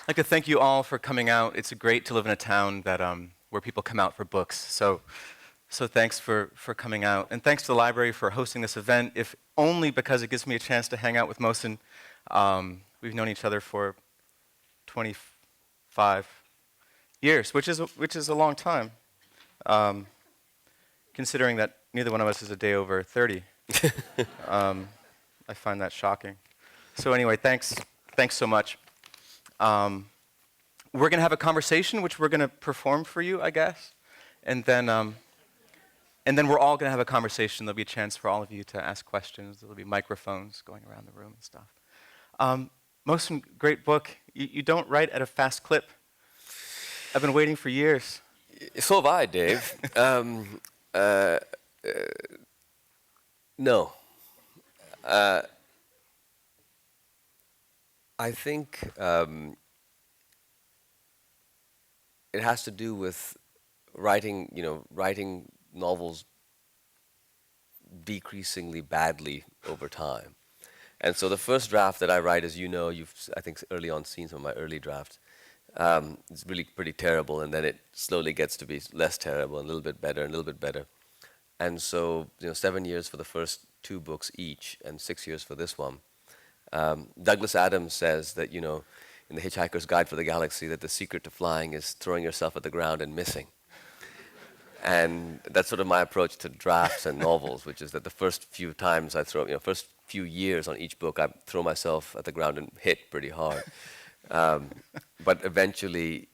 I'd like to thank you all for coming out. It's great to live in a town that where people come out for books. So thanks for coming out, and thanks to the library for hosting this event. If only because it gives me a chance to hang out with Mohsin. We've known each other for 25 years, which is a long time, considering that neither one of us is a day over 30. I find that shocking. So anyway, thanks so much. We're going to have a conversation, which we're going to perform for you, I guess, and then we're all going to have a conversation. There'll be a chance for all of you to ask questions. There'll be microphones going around the room and stuff. Mohsin, great book. You don't write at a fast clip. I've been waiting for years. So have I, Dave. No. I think it has to do with writing novels decreasingly badly over time. And so the first draft that I write, as you know, I think early on seen some of my early drafts, it's really pretty terrible, and then it slowly gets to be less terrible, and a little bit better, and a little bit better. And so, 7 years for the first 2 books each, and 6 years for this one. Douglas Adams says that, in The Hitchhiker's Guide for the Galaxy, that the secret to flying is throwing yourself at the ground and missing. And that's sort of my approach to drafts and novels, which is that the first few times I first few years on each book, I throw myself at the ground and hit pretty hard. But eventually,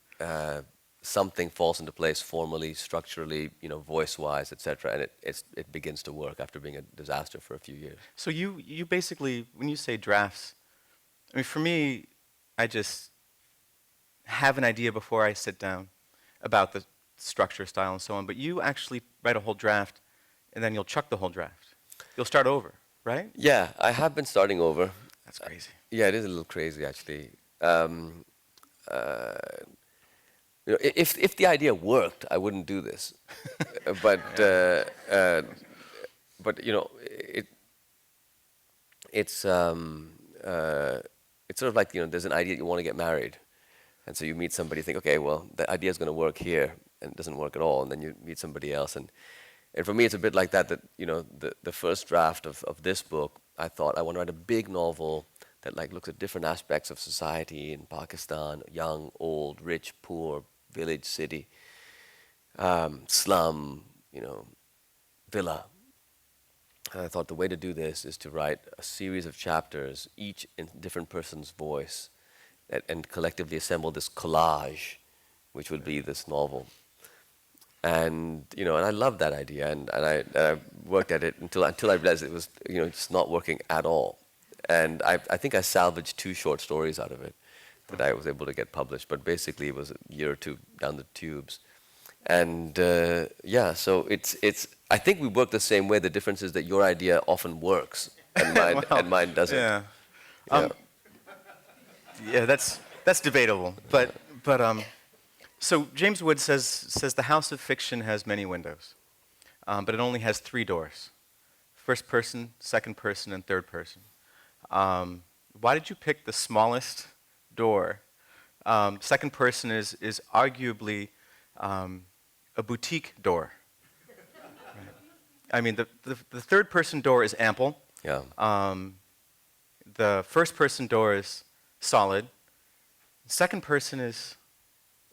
something falls into place formally, structurally, voice-wise, etc., and it begins to work after being a disaster for a few years. So you basically, when you say drafts, I mean, for me, I just have an idea before I sit down about the structure, style, and so on, but you actually write a whole draft, and then you'll chuck the whole draft. You'll start over, right? Yeah, I have been starting over. That's crazy. Yeah, it is a little crazy, actually. If the idea worked, I wouldn't do this. but it's sort of like there's an idea you want to get married, and so you meet somebody, you think, okay, well, the idea is going to work here, and it doesn't work at all, and then you meet somebody else, and for me, it's a bit like that. That the first draft of this book, I thought I want to write a big novel that looks at different aspects of society in Pakistan: young, old, rich, poor, village, city, slum, villa. And I thought the way to do this is to write a series of chapters, each in a different person's voice, and collectively assemble this collage, which would be this novel. And and I loved that idea, and I worked at it until I realized it was just not working at all. And I think I salvaged 2 short stories out of it that I was able to get published, but basically it was a year or 2 down the tubes. And so it's I think we work the same way. The difference is that your idea often works and mine Well, and mine doesn't. Yeah. Yeah. Yeah, that's debatable. But so James Wood says the house of fiction has many windows, but it only has 3 doors: first person, second person, and third person. Why did you pick the smallest door? Second person is arguably a boutique door. Right. I mean, the third person door is ample. Yeah. The first person door is solid. Second person is,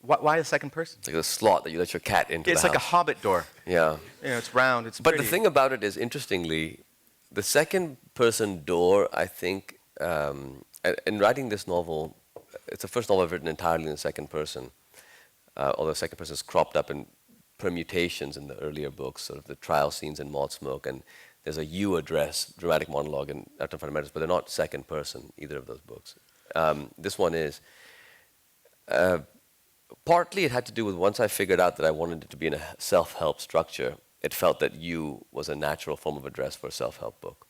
why a second person? It's like a slot that you let your cat into. It's the like a house. hobbit door. Yeah. It's round, it's But pretty. the thing about it is, interestingly, the second person door, I think, in writing this novel, it's the first novel I've written entirely in the second person, although the second person is cropped up in permutations in the earlier books, sort of the trial scenes in Maud Smoke, and there's a you address, dramatic monologue in Reluctant Fundamentalist, but they're not second person, either of those books. This one is. Partly it had to do with once I figured out that I wanted it to be in a self-help structure, it felt that you was a natural form of address for a self-help book.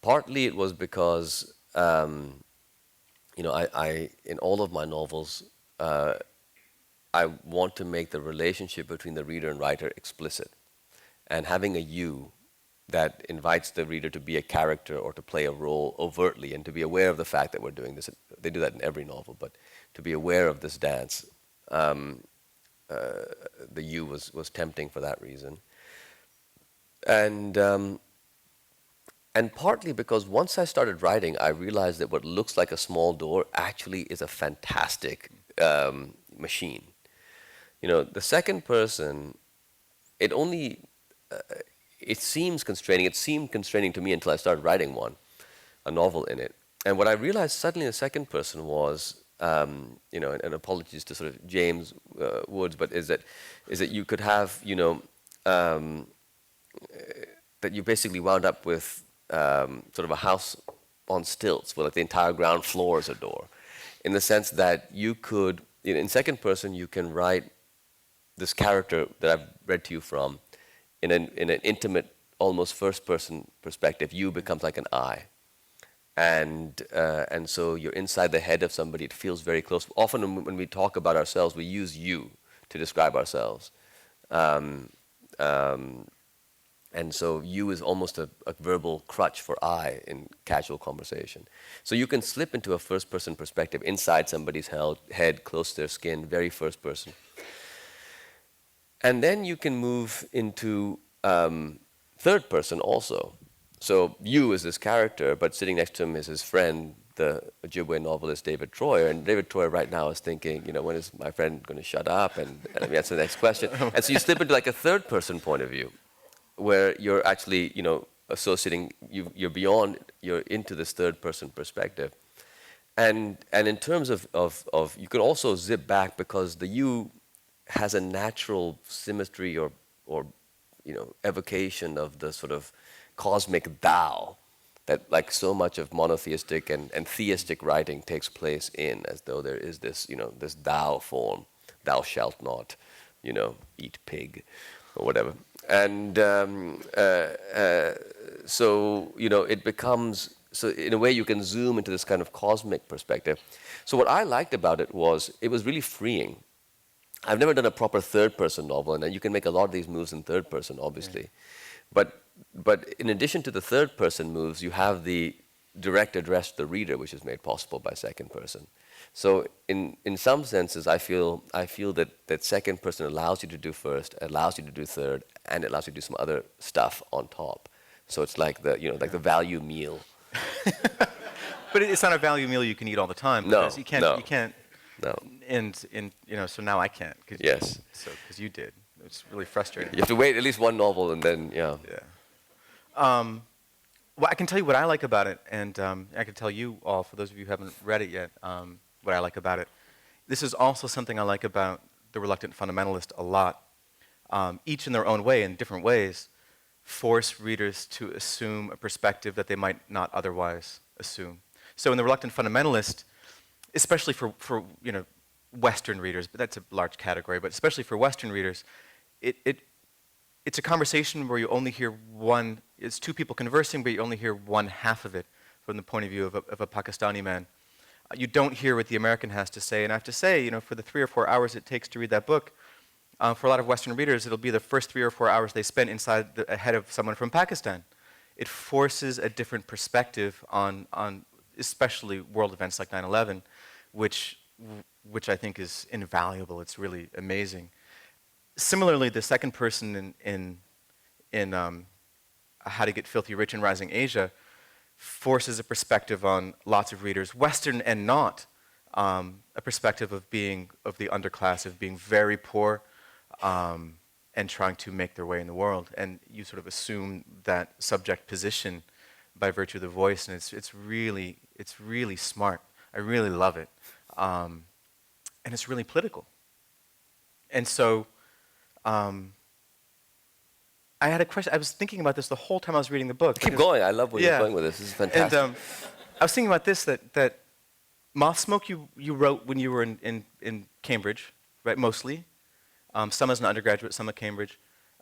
Partly it was because, I in all of my novels, I want to make the relationship between the reader and writer explicit. And having a you that invites the reader to be a character or to play a role overtly and to be aware of the fact that we're doing this. They do that in every novel, but to be aware of this dance, the U was tempting for that reason. And partly because once I started writing, I realized that what looks like a small door actually is a fantastic machine. You know, the second person, it only, it seems constraining. It seemed constraining to me until I started writing a novel in it. And what I realized suddenly in the second person was, you know, and apologies to sort of James Woods, but is that you could have, you know, that you basically wound up with sort of a house on stilts where like the entire ground floor is a door, in the sense that you could, in second person, you can write this character that I've read to you from in an intimate, almost first-person perspective. You becomes like an I, and so you're inside the head of somebody. It feels very close. Often when we talk about ourselves, we use you to describe ourselves. And so you is almost a verbal crutch for I in casual conversation. So you can slip into a first-person perspective inside somebody's head, close to their skin, very first person. And then you can move into third person also. So you is this character, but sitting next to him is his friend, the Ojibwe novelist David Treuer. And David Treuer right now is thinking, you know, when is my friend going to shut up? And let me answer the next question. And so you slip into like a third person point of view, where you're actually, you know, associating, you're beyond, you're into this third-person perspective. And in terms of you can also zip back because the you has a natural symmetry or you know, evocation of the sort of cosmic thou that like so much of monotheistic and theistic writing takes place in, as though there is this, you know, this thou form, thou shalt not, you know, eat pig or whatever. And so, you know, it becomes, so in a way you can zoom into this kind of cosmic perspective. So what I liked about it was really freeing. I've never done a proper third-person novel, and you can make a lot of these moves in third person, obviously. Yeah. But in addition to the third-person moves, you have the direct address to the reader, which is made possible by second person. So in some senses, I feel that second person allows you to do first, allows you to do third, and it allows you to do some other stuff on top. So it's like the, you know, like the value meal. But it's not a value meal you can eat all the time. No, You can't. no. You can't. No. And you know, so now I can't. Yes. Because you did. It's really frustrating. You have to wait at least one novel, and then yeah. Yeah. Well, I can tell you what I like about it, and I can tell you all, for those of you who haven't read it yet, what I like about it. This is also something I like about the Reluctant Fundamentalist a lot. Each in their own way, in different ways, force readers to assume a perspective that they might not otherwise assume. So in the Reluctant Fundamentalist, especially for you know, Western readers, but that's a large category, but especially for Western readers, it's a conversation where you only hear one, it's two people conversing, but you only hear one half of it from the point of view of a Pakistani man. You don't hear what the American has to say, and I have to say, you know, for the 3 or 4 hours it takes to read that book, for a lot of Western readers, it'll be the first 3 or 4 hours they spend inside the head of someone from Pakistan. It forces a different perspective on especially world events like 9/11, which I think is invaluable. It's really amazing. Similarly, the second person in How to Get Filthy Rich in Rising Asia forces a perspective on lots of readers, Western and not, a perspective of being of the underclass, of being very poor, and trying to make their way in the world. And you sort of assume that subject position by virtue of the voice, and it's really smart. I really love it, and it's really political. And so, I had a question. I was thinking about this the whole time I was reading the book. Keep going. I love where you're going with this. This is fantastic. And I was thinking about this, that Moth Smoke you wrote when you were in Cambridge, right, mostly. Some as an undergraduate, some at Cambridge.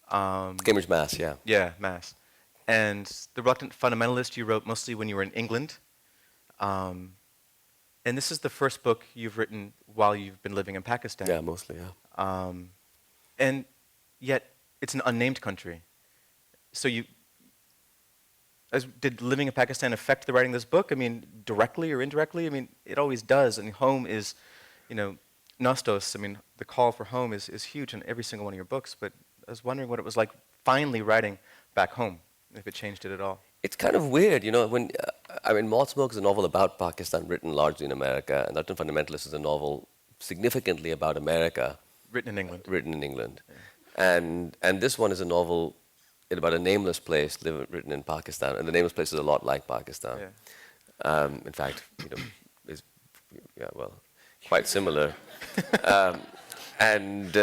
Cambridge, Mass, yeah. Yeah, Mass. And The Reluctant Fundamentalist you wrote mostly when you were in England. And this is the first book you've written while you've been living in Pakistan. Yeah, mostly, yeah. And yet, it's an unnamed country. So Did living in Pakistan affect the writing of this book? I mean, directly or indirectly? I mean, it always does. I mean, home is, you know, nostos. I mean, the call for home is huge in every single one of your books. But I was wondering what it was like finally writing back home, if it changed it at all. It's kind of weird, you know, when, I mean, Malt Smoke is a novel about Pakistan written largely in America, and Reluctant Fundamentalist is a novel significantly about America. Written in England. Written in England. Yeah. And this one is a novel about a nameless place written in Pakistan, and the nameless place is a lot like Pakistan. Yeah. In fact, you know, is well, quite similar. um, and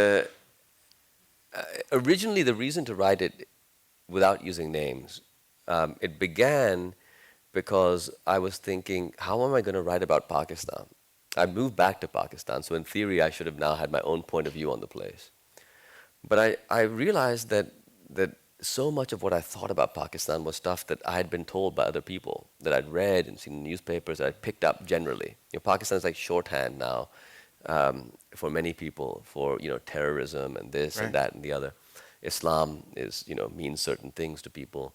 Originally, the reason to write it without using names, it began because I was thinking, how am I going to write about Pakistan? I moved back to Pakistan, so in theory, I should have now had my own point of view on the place. But I realized that so much of what I thought about Pakistan was stuff that I had been told by other people, that I'd read and seen in newspapers, that I'd picked up generally. You know, Pakistan is like shorthand now for many people for, you know, terrorism and this and that and the other. Islam is, you know, means certain things to people.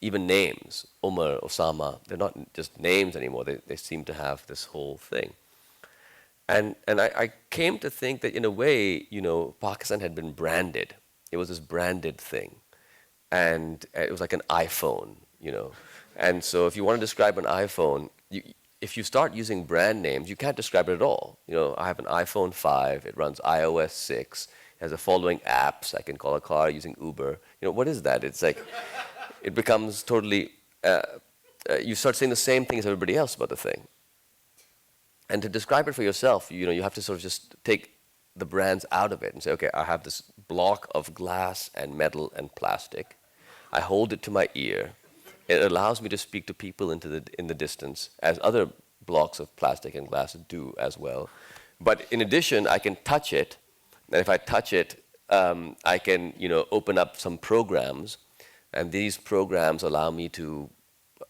Even names, Umar, Osama, they're not just names anymore. They seem to have this whole thing. And I came to think that in a way, you know, Pakistan had been branded. It was this branded thing. And it was like an iPhone, you know. And so if you want to describe an iPhone, if you start using brand names, you can't describe it at all. You know, I have an iPhone 5, it runs iOS 6, it has the following apps, I can call a car using Uber. You know, what is that? It's like, it becomes totally, you start saying the same thing as everybody else about the thing. And to describe it for yourself, you know, you have to sort of just take the brands out of it and say, okay, I have this block of glass and metal and plastic. I hold it to my ear. It allows me to speak to people in the distance, as other blocks of plastic and glass do as well. But in addition, I can touch it, and if I touch it, I can, you know, open up some programs, and these programs allow me to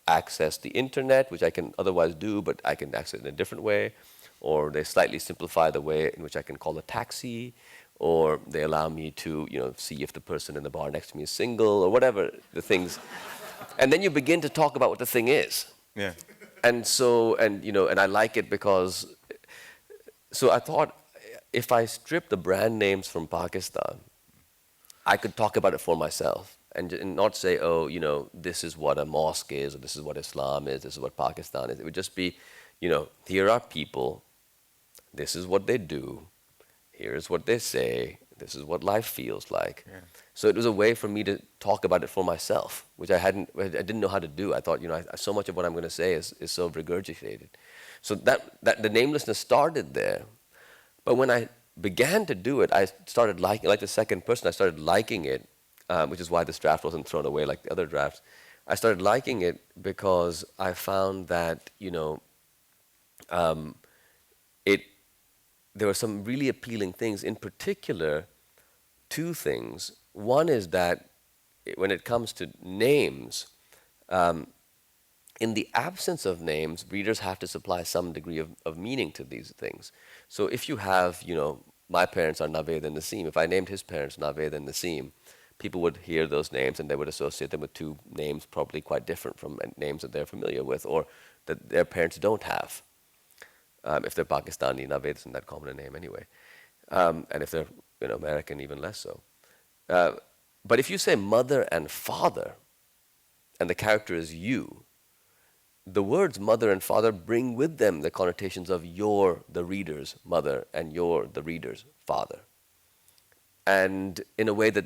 access the internet, which I can otherwise do, but I can access it in a different way, or they slightly simplify the way in which I can call a taxi, or they allow me to, you know, see if the person in the bar next to me is single, or whatever the things. And then you begin to talk about what the thing is. Yeah. And so, and you know, and I like it because, so I thought, if I strip the brand names from Pakistan, I could talk about it for myself and not say, oh, you know, this is what a mosque is, or this is what Islam is, this is what Pakistan is. It would just be, you know, here are people, this is what they do, here's what they say, this is what life feels like. Yeah. So it was a way for me to talk about it for myself, which I didn't know how to do. I thought, you know, so much of what I'm going to say is so regurgitated. So that the namelessness started there. But when I began to do it, I started liking, like the second person, I started liking it, which is why this draft wasn't thrown away like the other drafts. I started liking it because I found that, you know, there were some really appealing things. In particular, two things. One is that when it comes to names, in the absence of names, readers have to supply some degree of meaning to these things. So if you have, you know, my parents are Naved and Naseem, if I named his parents Naved and Naseem, people would hear those names and they would associate them with two names probably quite different from names that they're familiar with or that their parents don't have. If they're Pakistani, Naved isn't that common a name anyway. And if they're, you know, American, even less so. But if you say mother and father, and the character is you, the words mother and father bring with them the connotations of you're the reader's mother and you're the reader's father. And in a way that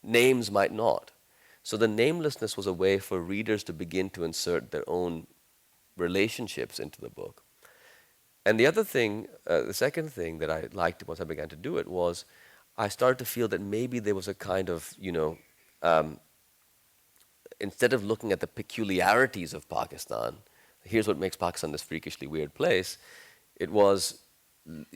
names might not. So the namelessness was a way for readers to begin to insert their own relationships into the book. And the other thing, the second thing that I liked once I began to do it was I started to feel that maybe there was a kind of, you know, instead of looking at the peculiarities of Pakistan, here's what makes Pakistan this freakishly weird place, it was,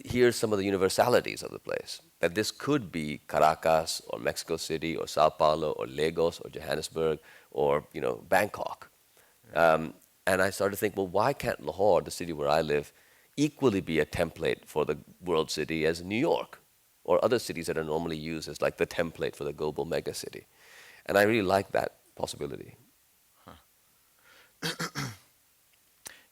here's some of the universalities of the place. That this could be Caracas or Mexico City or Sao Paulo or Lagos or Johannesburg or, you know, Bangkok. And I started to think, well, why can't Lahore, the city where I live, equally be a template for the world city as New York or other cities that are normally used as like the template for the global megacity? And I really like that possibility. Huh.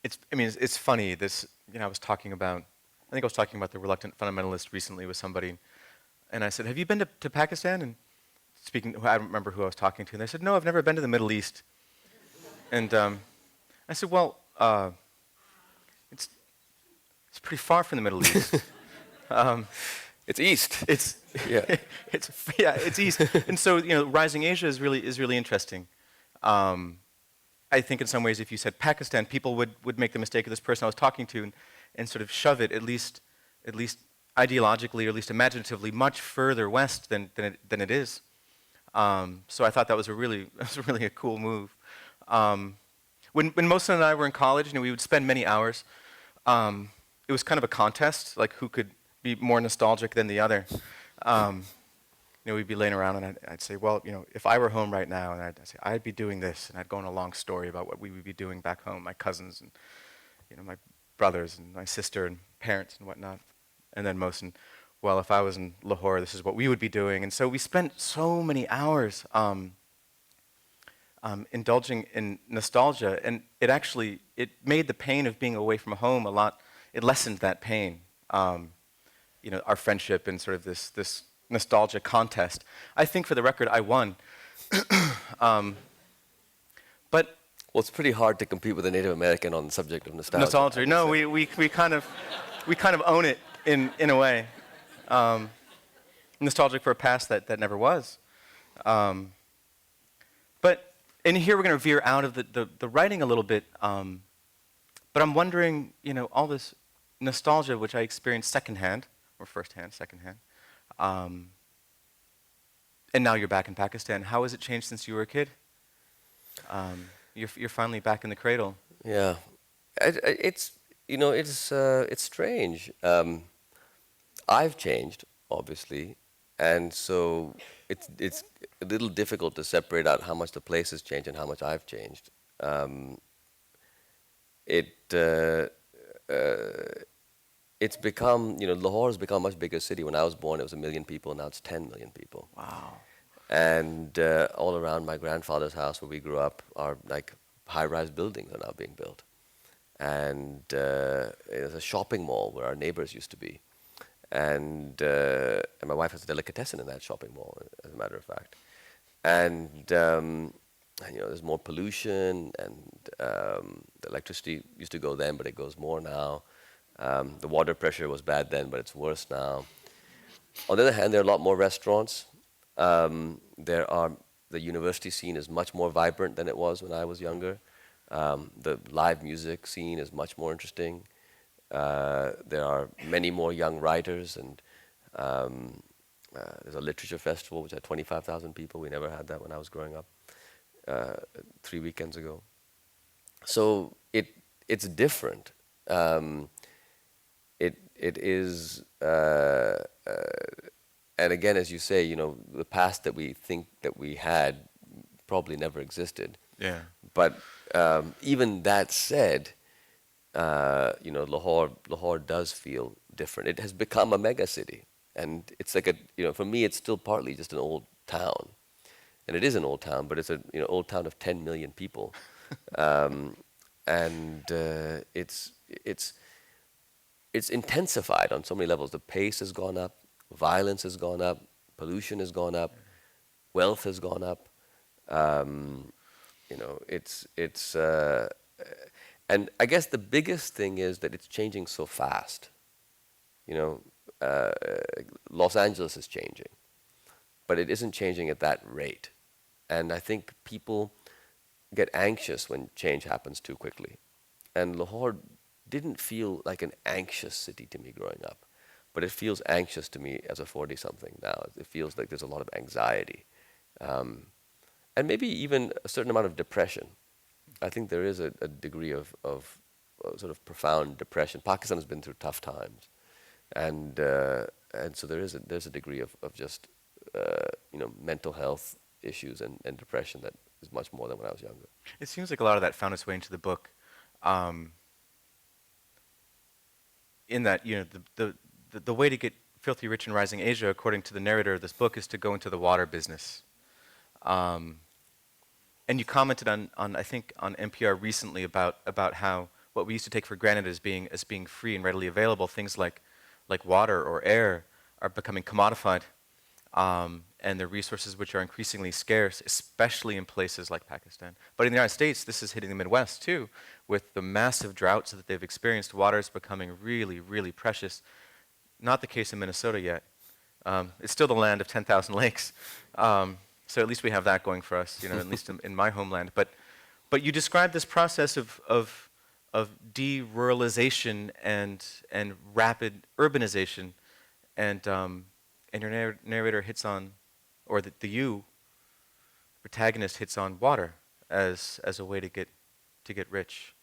it's funny. I was talking about, I think I was talking about the Reluctant Fundamentalist recently with somebody, and I said, "Have you been to Pakistan?" And I don't remember who I was talking to, and they said, "No, I've never been to the Middle East." And I said, "Well, it's it's pretty far from the Middle East. It's east. It's Yeah. it's east." And so Rising Asia is really interesting. I think in some ways, if you said Pakistan, people would make the mistake of this person I was talking to and sort of shove it, at least ideologically or at least imaginatively, much further west than it is. So I thought that was really a cool move. When Mohsin and I were in college, we would spend many hours. It was kind of a contest, like who could be more nostalgic than the other. We'd be laying around, and I'd say, well, if I were home right now, and I'd say, I'd be doing this, and I'd go on a long story about what we would be doing back home, my cousins, and my brothers, and my sister, and parents, and whatnot. And then Mohsin, well, if I was in Lahore, this is what we would be doing. And so we spent so many hours indulging in nostalgia, and it made the pain of being away from home a lot. It lessened that pain. Our friendship and sort of this nostalgia contest. I think, for the record, I won. But Well, it's pretty hard to compete with a Native American on the subject of nostalgia. nostalgia. No, we kind of own it in a way. Nostalgic for a past that never was. But in here we're going to veer out of the writing a little bit. But I'm wondering, all this nostalgia which I experienced secondhand, or firsthand, secondhand. And now you're back in Pakistan. How has it changed since you were a kid? You're finally back in the cradle. Yeah, it's strange. I've changed, obviously, and so it's a little difficult to separate out how much the place has changed and how much I've changed. It's become, Lahore has become a much bigger city. When I was born, it was 1 million people. Now it's 10 million people. Wow. And all around my grandfather's house, where we grew up, are like high-rise buildings are now being built. And there's a shopping mall where our neighbors used to be. And my wife has a delicatessen in that shopping mall, as a matter of fact. And there's more pollution, and the electricity used to go then, but it goes more now. The water pressure was bad then, but it's worse now. On the other hand, there are a lot more restaurants. The university scene is much more vibrant than it was when I was younger. The live music scene is much more interesting. There are many more young writers, and there's a literature festival which had 25,000 people. We never had that when I was growing up, 3 weekends ago. So it's different. It is, and again, as you say, the past that we think that we had probably never existed. Yeah. But even that said, Lahore does feel different. It has become a mega city, and it's like for me, it's still partly just an old town, and it is an old town, but it's an old town of 10 million people, and it's intensified on so many levels. The pace has gone up, violence has gone up, pollution has gone up, wealth has gone up. And I guess the biggest thing is that it's changing so fast. Los Angeles is changing, but it isn't changing at that rate. And I think people get anxious when change happens too quickly. And Lahore didn't feel like an anxious city to me growing up, but it feels anxious to me as a 40-something now. It feels like there's a lot of anxiety, and maybe even a certain amount of depression. I think there is a degree of sort of profound depression. Pakistan has been through tough times, and so there's a degree of just mental health issues and depression that is much more than when I was younger. It seems like a lot of that found its way into the book. In that, the way to get filthy rich in Rising Asia, according to the narrator of this book, is to go into the water business. and you commented on I think on NPR recently about how what we used to take for granted as being free and readily available, things like water or air, are becoming commodified, and the resources which are increasingly scarce, especially in places like Pakistan. But in the United States, this is hitting the Midwest too, with the massive droughts that they've experienced. Water is becoming really, really precious. Not the case in Minnesota yet. It's still the land of 10,000 lakes. So at least we have that going for us, at least in my homeland. But you described this process of de-ruralization and rapid urbanization, and your narrator hits on, or the protagonist hits on water as a way to get rich.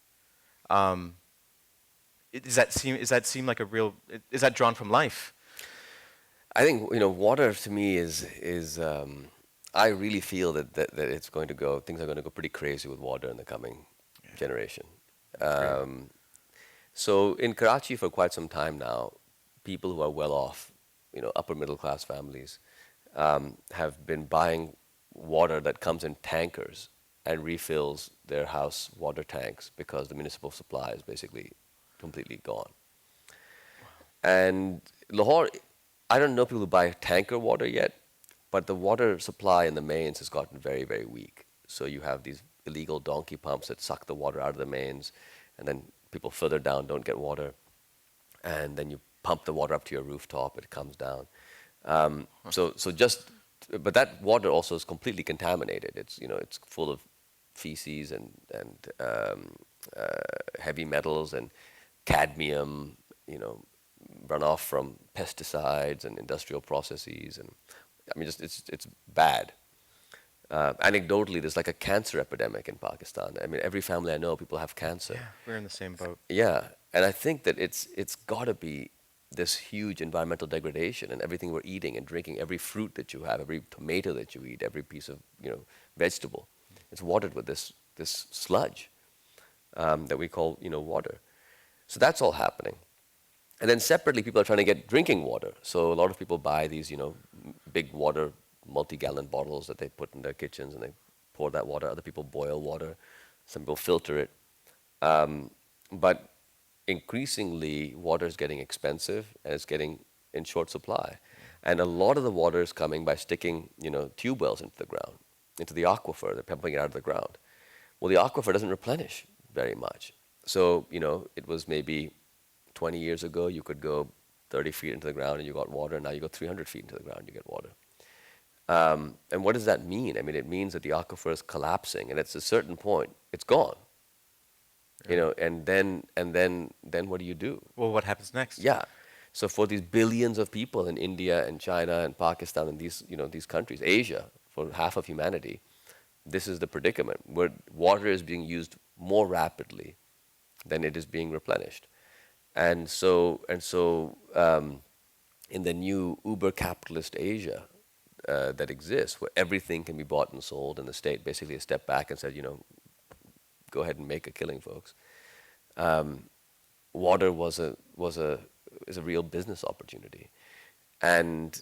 Does that seem like a real? Is that drawn from life? I think water to me is I really feel that it's going to go. Things are going to go pretty crazy with water in the coming generation. So in Karachi for quite some time now, people who are well off, upper middle class families, have been buying water that comes in tankers and refills their house water tanks because the municipal supply is basically completely gone. And Lahore, I don't know people who buy tanker water yet, but the water supply in the mains has gotten very, very weak. So you have these illegal donkey pumps that suck the water out of the mains, and then people further down don't get water. And then you pump the water up to your rooftop, it comes down. But that water also is completely contaminated. It's full of feces and heavy metals and cadmium, runoff from pesticides and industrial processes, and it's bad. Anecdotally, there's like a cancer epidemic in Pakistan. Every family I know, people have cancer. Yeah, we're in the same boat. Yeah, and I think that it's got to be this huge environmental degradation, and everything we're eating and drinking, every fruit that you have, every tomato that you eat, every piece of vegetable, it's watered with this sludge that we call water. So that's all happening. And then separately, people are trying to get drinking water. So a lot of people buy these big water multi-gallon bottles that they put in their kitchens, and they pour that water. Other people boil water. Some people filter it. But increasingly, water is getting expensive, and it's getting in short supply. And a lot of the water is coming by sticking tube wells into the ground, into the aquifer. They're pumping it out of the ground. Well, the aquifer doesn't replenish very much. So it was maybe 20 years ago, you could go 30 feet into the ground and you got water. Now you go 300 feet into the ground, you get water. And what does that mean? It means that the aquifer is collapsing, and at a certain point, it's gone. Yeah. And then what do you do? Well, what happens next? Yeah. So for these billions of people in India and China and Pakistan and these countries, Asia, for half of humanity, this is the predicament where water is being used more rapidly than it is being replenished. And so in the new uber capitalist Asia that exists, where everything can be bought and sold, and the state basically stepped back and said, go ahead and make a killing, folks. Water is a real business opportunity, and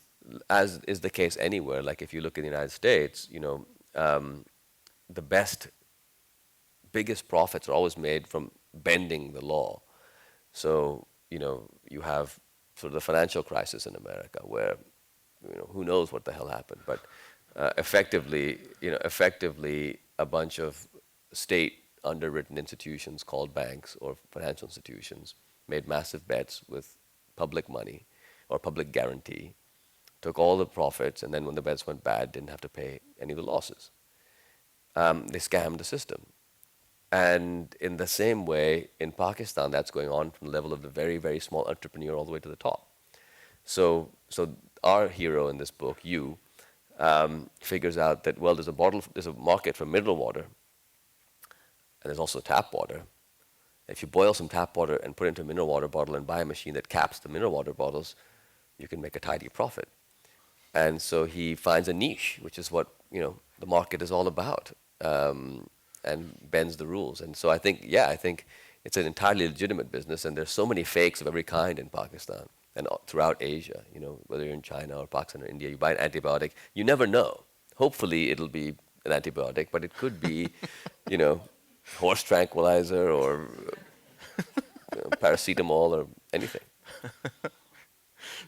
as is the case anywhere. Like if you look in the United States, the biggest profits are always made from bending the law. So you have sort of the financial crisis in America, where who knows what the hell happened, but effectively a bunch of state underwritten institutions called banks or financial institutions made massive bets with public money or public guarantee, took all the profits, and then when the bets went bad, didn't have to pay any of the losses. They scammed the system. And in the same way, in Pakistan, that's going on from the level of the very, very small entrepreneur all the way to the top. So our hero in this book, figures out that, well, there's a market for mineral water, and there's also tap water. If you boil some tap water and put it into a mineral water bottle and buy a machine that caps the mineral water bottles, you can make a tidy profit. And so he finds a niche, which is what the market is all about, and bends the rules. And so I think it's an entirely legitimate business, and there's so many fakes of every kind in Pakistan and throughout Asia. Whether you're in China or Pakistan or India, you buy an antibiotic, you never know. Hopefully it'll be an antibiotic, but it could be, you know, horse tranquilizer or paracetamol or anything.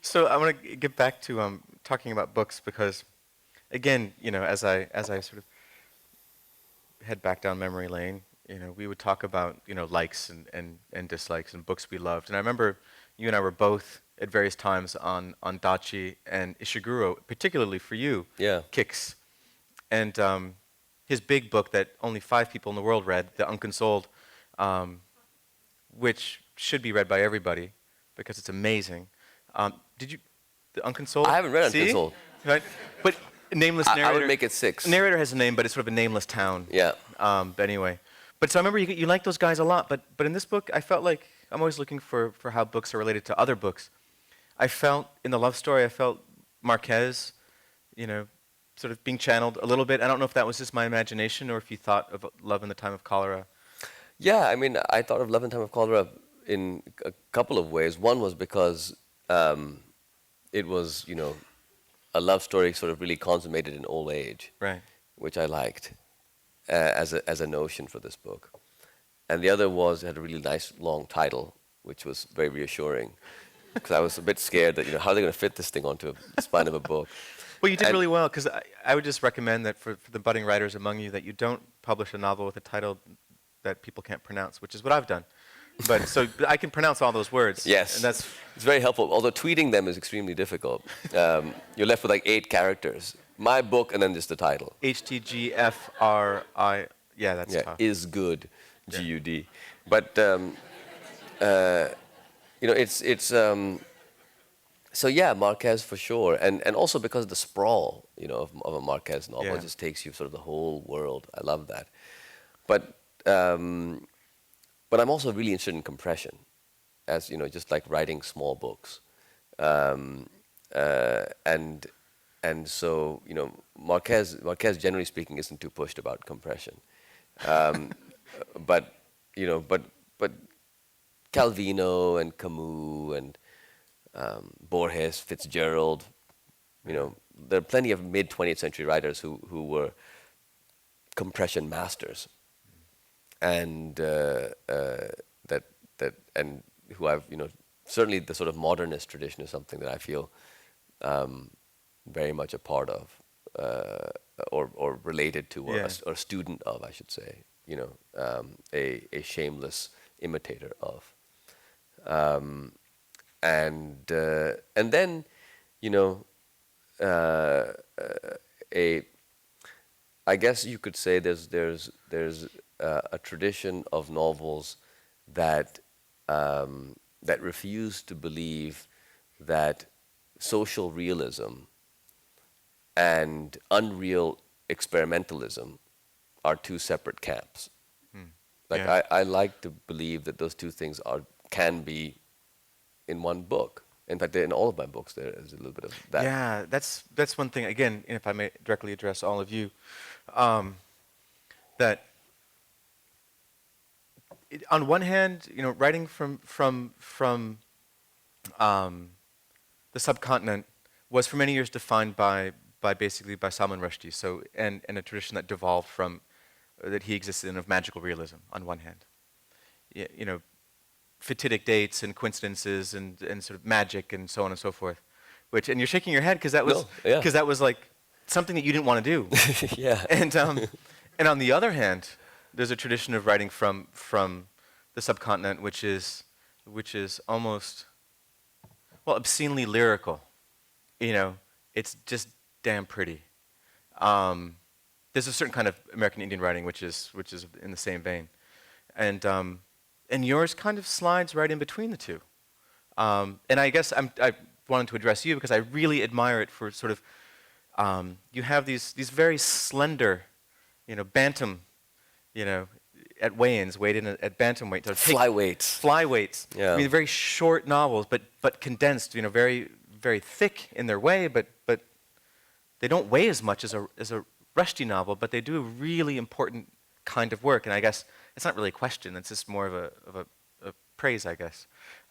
So I want to get back to talking about books because, again, as I sort of head back down memory lane, we would talk about likes and dislikes and books we loved. And I remember you and I were both at various times on Dachi and Ishiguro, particularly for you, Yeah. Kicks, and his big book that only 5 people in the world read, The Unconsoled, which should be read by everybody because it's amazing. Did you, The Unconsoled? I haven't read See? Unconsoled. Right? But nameless narrator. I would make it 6. Narrator has a name, but it's sort of a nameless town. Yeah. But anyway. But so I remember you like those guys a lot, but in this book, I felt like I'm always looking for how books are related to other books. I felt, in the love story, I felt Marquez, sort of being channeled a little bit. I don't know if that was just my imagination or if you thought of Love in the Time of Cholera. Yeah, I mean, I thought of Love in Time of Cholera in a couple of ways. One was because it was, a love story sort of really consummated in old age, Right. which I liked as a notion for this book. And the other was it had a really nice long title, which was very reassuring, because I was a bit scared that how are they going to fit this thing onto the spine of a book. Well, you did really well, because I would just recommend that for the budding writers among you that you don't publish a novel with a title that people can't pronounce, which is what I've done. But so I can pronounce all those words. Yes, and it's very helpful. Although tweeting them is extremely difficult. You're left with like 8 characters. My book, and then just the title. HTGFRI. Yeah, that's tough. Is good, Yeah. GUD. But it's so yeah, Marquez for sure, and also because of the sprawl, of a Marquez novel, Yeah. it just takes you sort of the whole world. I love that. But I'm also really interested in compression, as just like writing small books, and so Marquez generally speaking isn't too pushed about compression, but Calvino and Camus and Borges, Fitzgerald, there are plenty of mid 20th century writers who were compression masters, and and who I've certainly the sort of modernist tradition is something that I feel very much a part of, or related to, or, Yeah. or a student of, I should say. A shameless imitator of, and then I guess you could say there's a tradition of novels that refuse to believe that social realism and unreal experimentalism are 2 separate camps. Like Yeah. I like to believe that those 2 things can be in one book. In fact, in all of my books, there is a little bit of that. Yeah, that's one thing. Again, if I may directly address all of you, that on one hand, writing from the subcontinent was for many years defined by Salman Rushdie. So and a tradition that devolved from that he existed in of magical realism on one hand. Fatidic dates and coincidences and sort of magic and so on and so forth. And you're shaking your head because that was like something that you didn't want to do. Yeah. And on the other hand, there's a tradition of writing from the subcontinent which is almost obscenely lyrical. It's just damn pretty. There's a certain kind of American Indian writing which is in the same vein, and yours kind of slides right in between the two. And I guess I wanted to address you because I really admire it for sort of you have these very slender, bantam, at weigh-ins, weighed in at bantamweight. Flyweights. Flyweights. Yeah. I mean, very short novels, but condensed. Very very thick in their way, but they don't weigh as much as a Rushdie novel, but they do a really important kind of work. And I guess it's not really a question. It's just more of a praise, I guess.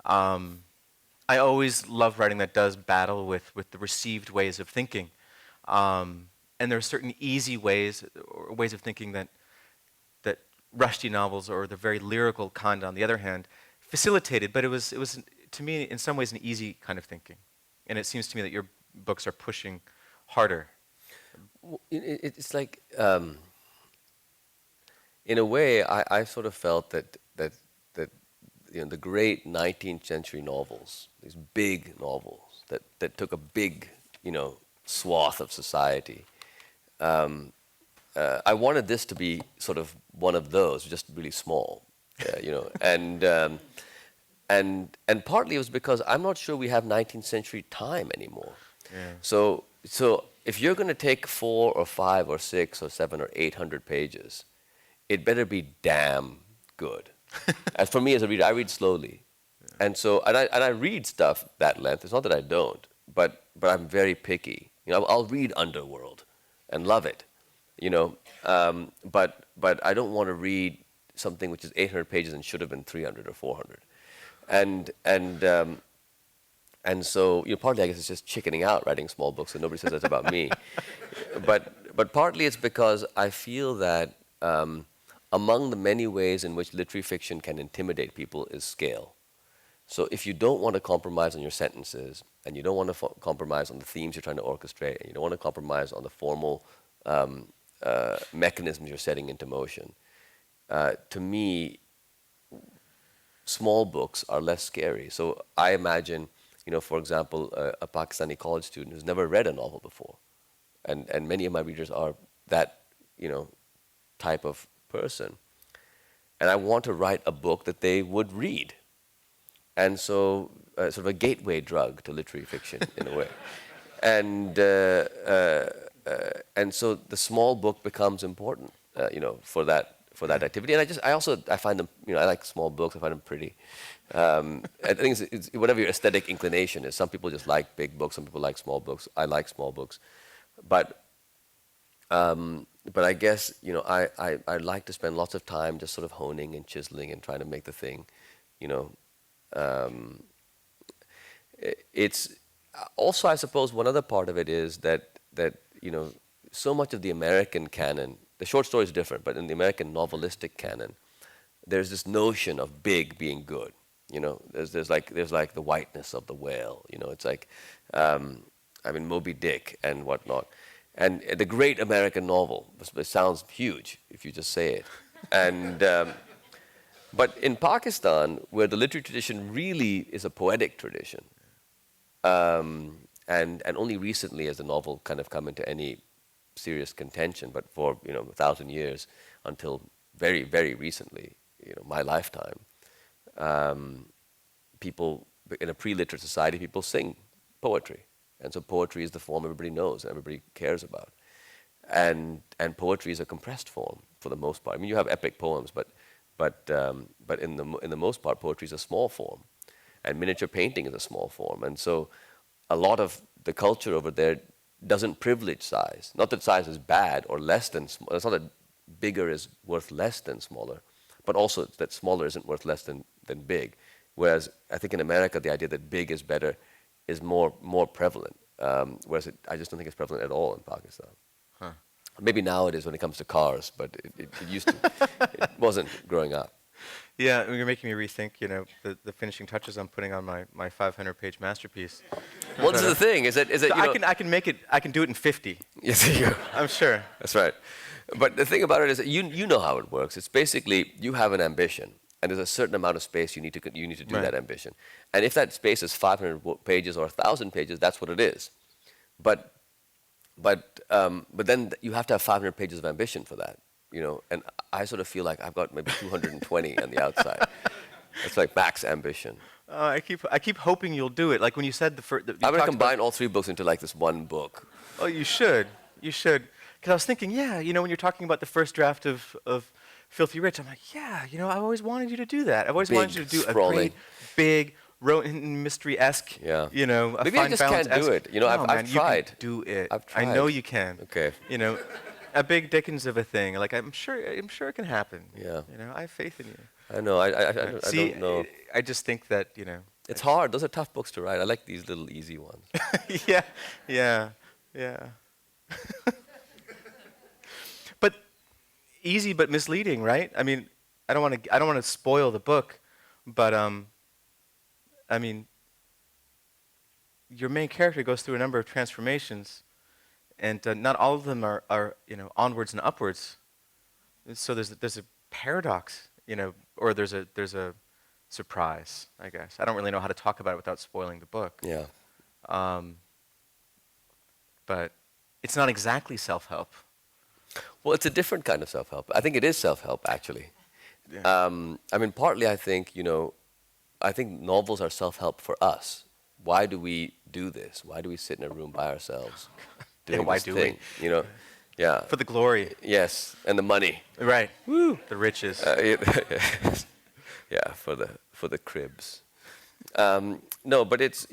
I always love writing that does battle with the received ways of thinking. and there are certain easy ways or ways of thinking that Rushdie novels or the very lyrical kind, on the other hand, facilitated. But it was to me in some ways an easy kind of thinking, and it seems to me that your books are pushing harder. It's like, in a way, I sort of felt that the great 19th century novels, these big novels that took a big swath of society. I wanted this to be sort of one of those, just really small, and partly it was because I'm not sure we have 19th century time anymore. Yeah. So if you're going to take 4 or 5 or 6 or 7 or 800 pages, it better be damn good. As for me as a reader, I read slowly, and I read stuff that length. It's not that I don't, but I'm very picky. I'll read Underworld, and love it, but I don't want to read something which is 800 pages and should have been 300 or 400, and so partly I guess it's just chickening out writing small books, and nobody says that's about me, but partly it's because I feel that. Among the many ways in which literary fiction can intimidate people is scale. So if you don't want to compromise on your sentences, and you don't want to compromise on the themes you're trying to orchestrate, and you don't want to compromise on the formal mechanisms you're setting into motion, to me, small books are less scary. So I imagine, for example, a Pakistani college student who's never read a novel before, and many of my readers are that, type of person, and I want to write a book that they would read, and so sort of a gateway drug to literary fiction in a way, and so the small book becomes important, for that activity. And I find them, I like small books. I find them pretty. I think it's whatever your aesthetic inclination is. Some people just like big books. Some people like small books. I like small books, but I guess, I like to spend lots of time just sort of honing and chiseling and trying to make the thing, it's also, I suppose, one other part of it is that so much of the American canon, the short story is different, but in the American novelistic canon, there's this notion of big being good. There's like the whiteness of the whale. It's like, Moby Dick and whatnot. And the great American novel, it sounds huge if you just say it. And but in Pakistan, where the literary tradition really is a poetic tradition, and only recently has the novel kind of come into any serious contention, but for 1,000 years until very, very recently, my lifetime, people in a pre-literate society, people sing poetry. And so poetry is the form everybody knows and everybody cares about. And poetry is a compressed form for the most part. You have epic poems, but in the most part, poetry is a small form. And miniature painting is a small form. And so a lot of the culture over there doesn't privilege size. Not that size is bad or less than small. It's not that bigger is worth less than smaller, but also that smaller isn't worth less than big. Whereas I think in America, the idea that big is better is more prevalent, whereas I just don't think it's prevalent at all in Pakistan. Huh. Maybe now it is when it comes to cars, but it used to. It wasn't growing up. Yeah, you're making me rethink, the finishing touches I'm putting on my 500-page masterpiece. What's the thing? Is it so I can make it. I can do it in 50. Yes, you go. I'm sure. That's right. But the thing about it is that you know how it works. It's basically you have an ambition, and there's a certain amount of space you need to do that ambition. And if that space is 500 pages or 1,000 pages, that's what it is. But then you have to have 500 pages of ambition for that, And I sort of feel like I've got maybe 220 on the outside. It's like max ambition. I keep hoping you'll do it. Like when you said I'm going to combine all 3 books into like this one book. Oh, you should. You should. Because I was thinking, when you're talking about the first draft of Filthy Rich, I'm like, I've always wanted you to do that. I've always wanted you to do sprawling. a great, big, mystery-esque, a Maybe I just can't do it. I've tried. You can do it. I've tried. I know you can. Okay. A big Dickens of a thing. Like I'm sure it can happen. Yeah. I have faith in you. I know. I don't know. I just think that It's hard. Those are tough books to write. I like these little easy ones. Yeah. easy but misleading, right? I mean, I don't want to spoil the book, but I mean, your main character goes through a number of transformations, and not all of them are onwards and upwards. So there's a paradox, or there's a surprise, I guess. I don't really know how to talk about it without spoiling the book. Yeah. Um, but it's not exactly self-help. Well, it's a different kind of self-help. I think it is self-help, actually. Yeah. I mean, partly I think, I think novels are self-help for us. Why do we do this? Why do we sit in a room by ourselves Yeah, doing why this do thing? we? Yeah. For the glory. Yes, and the money. Right. Woo. The riches. Yeah, for the cribs. No, but it's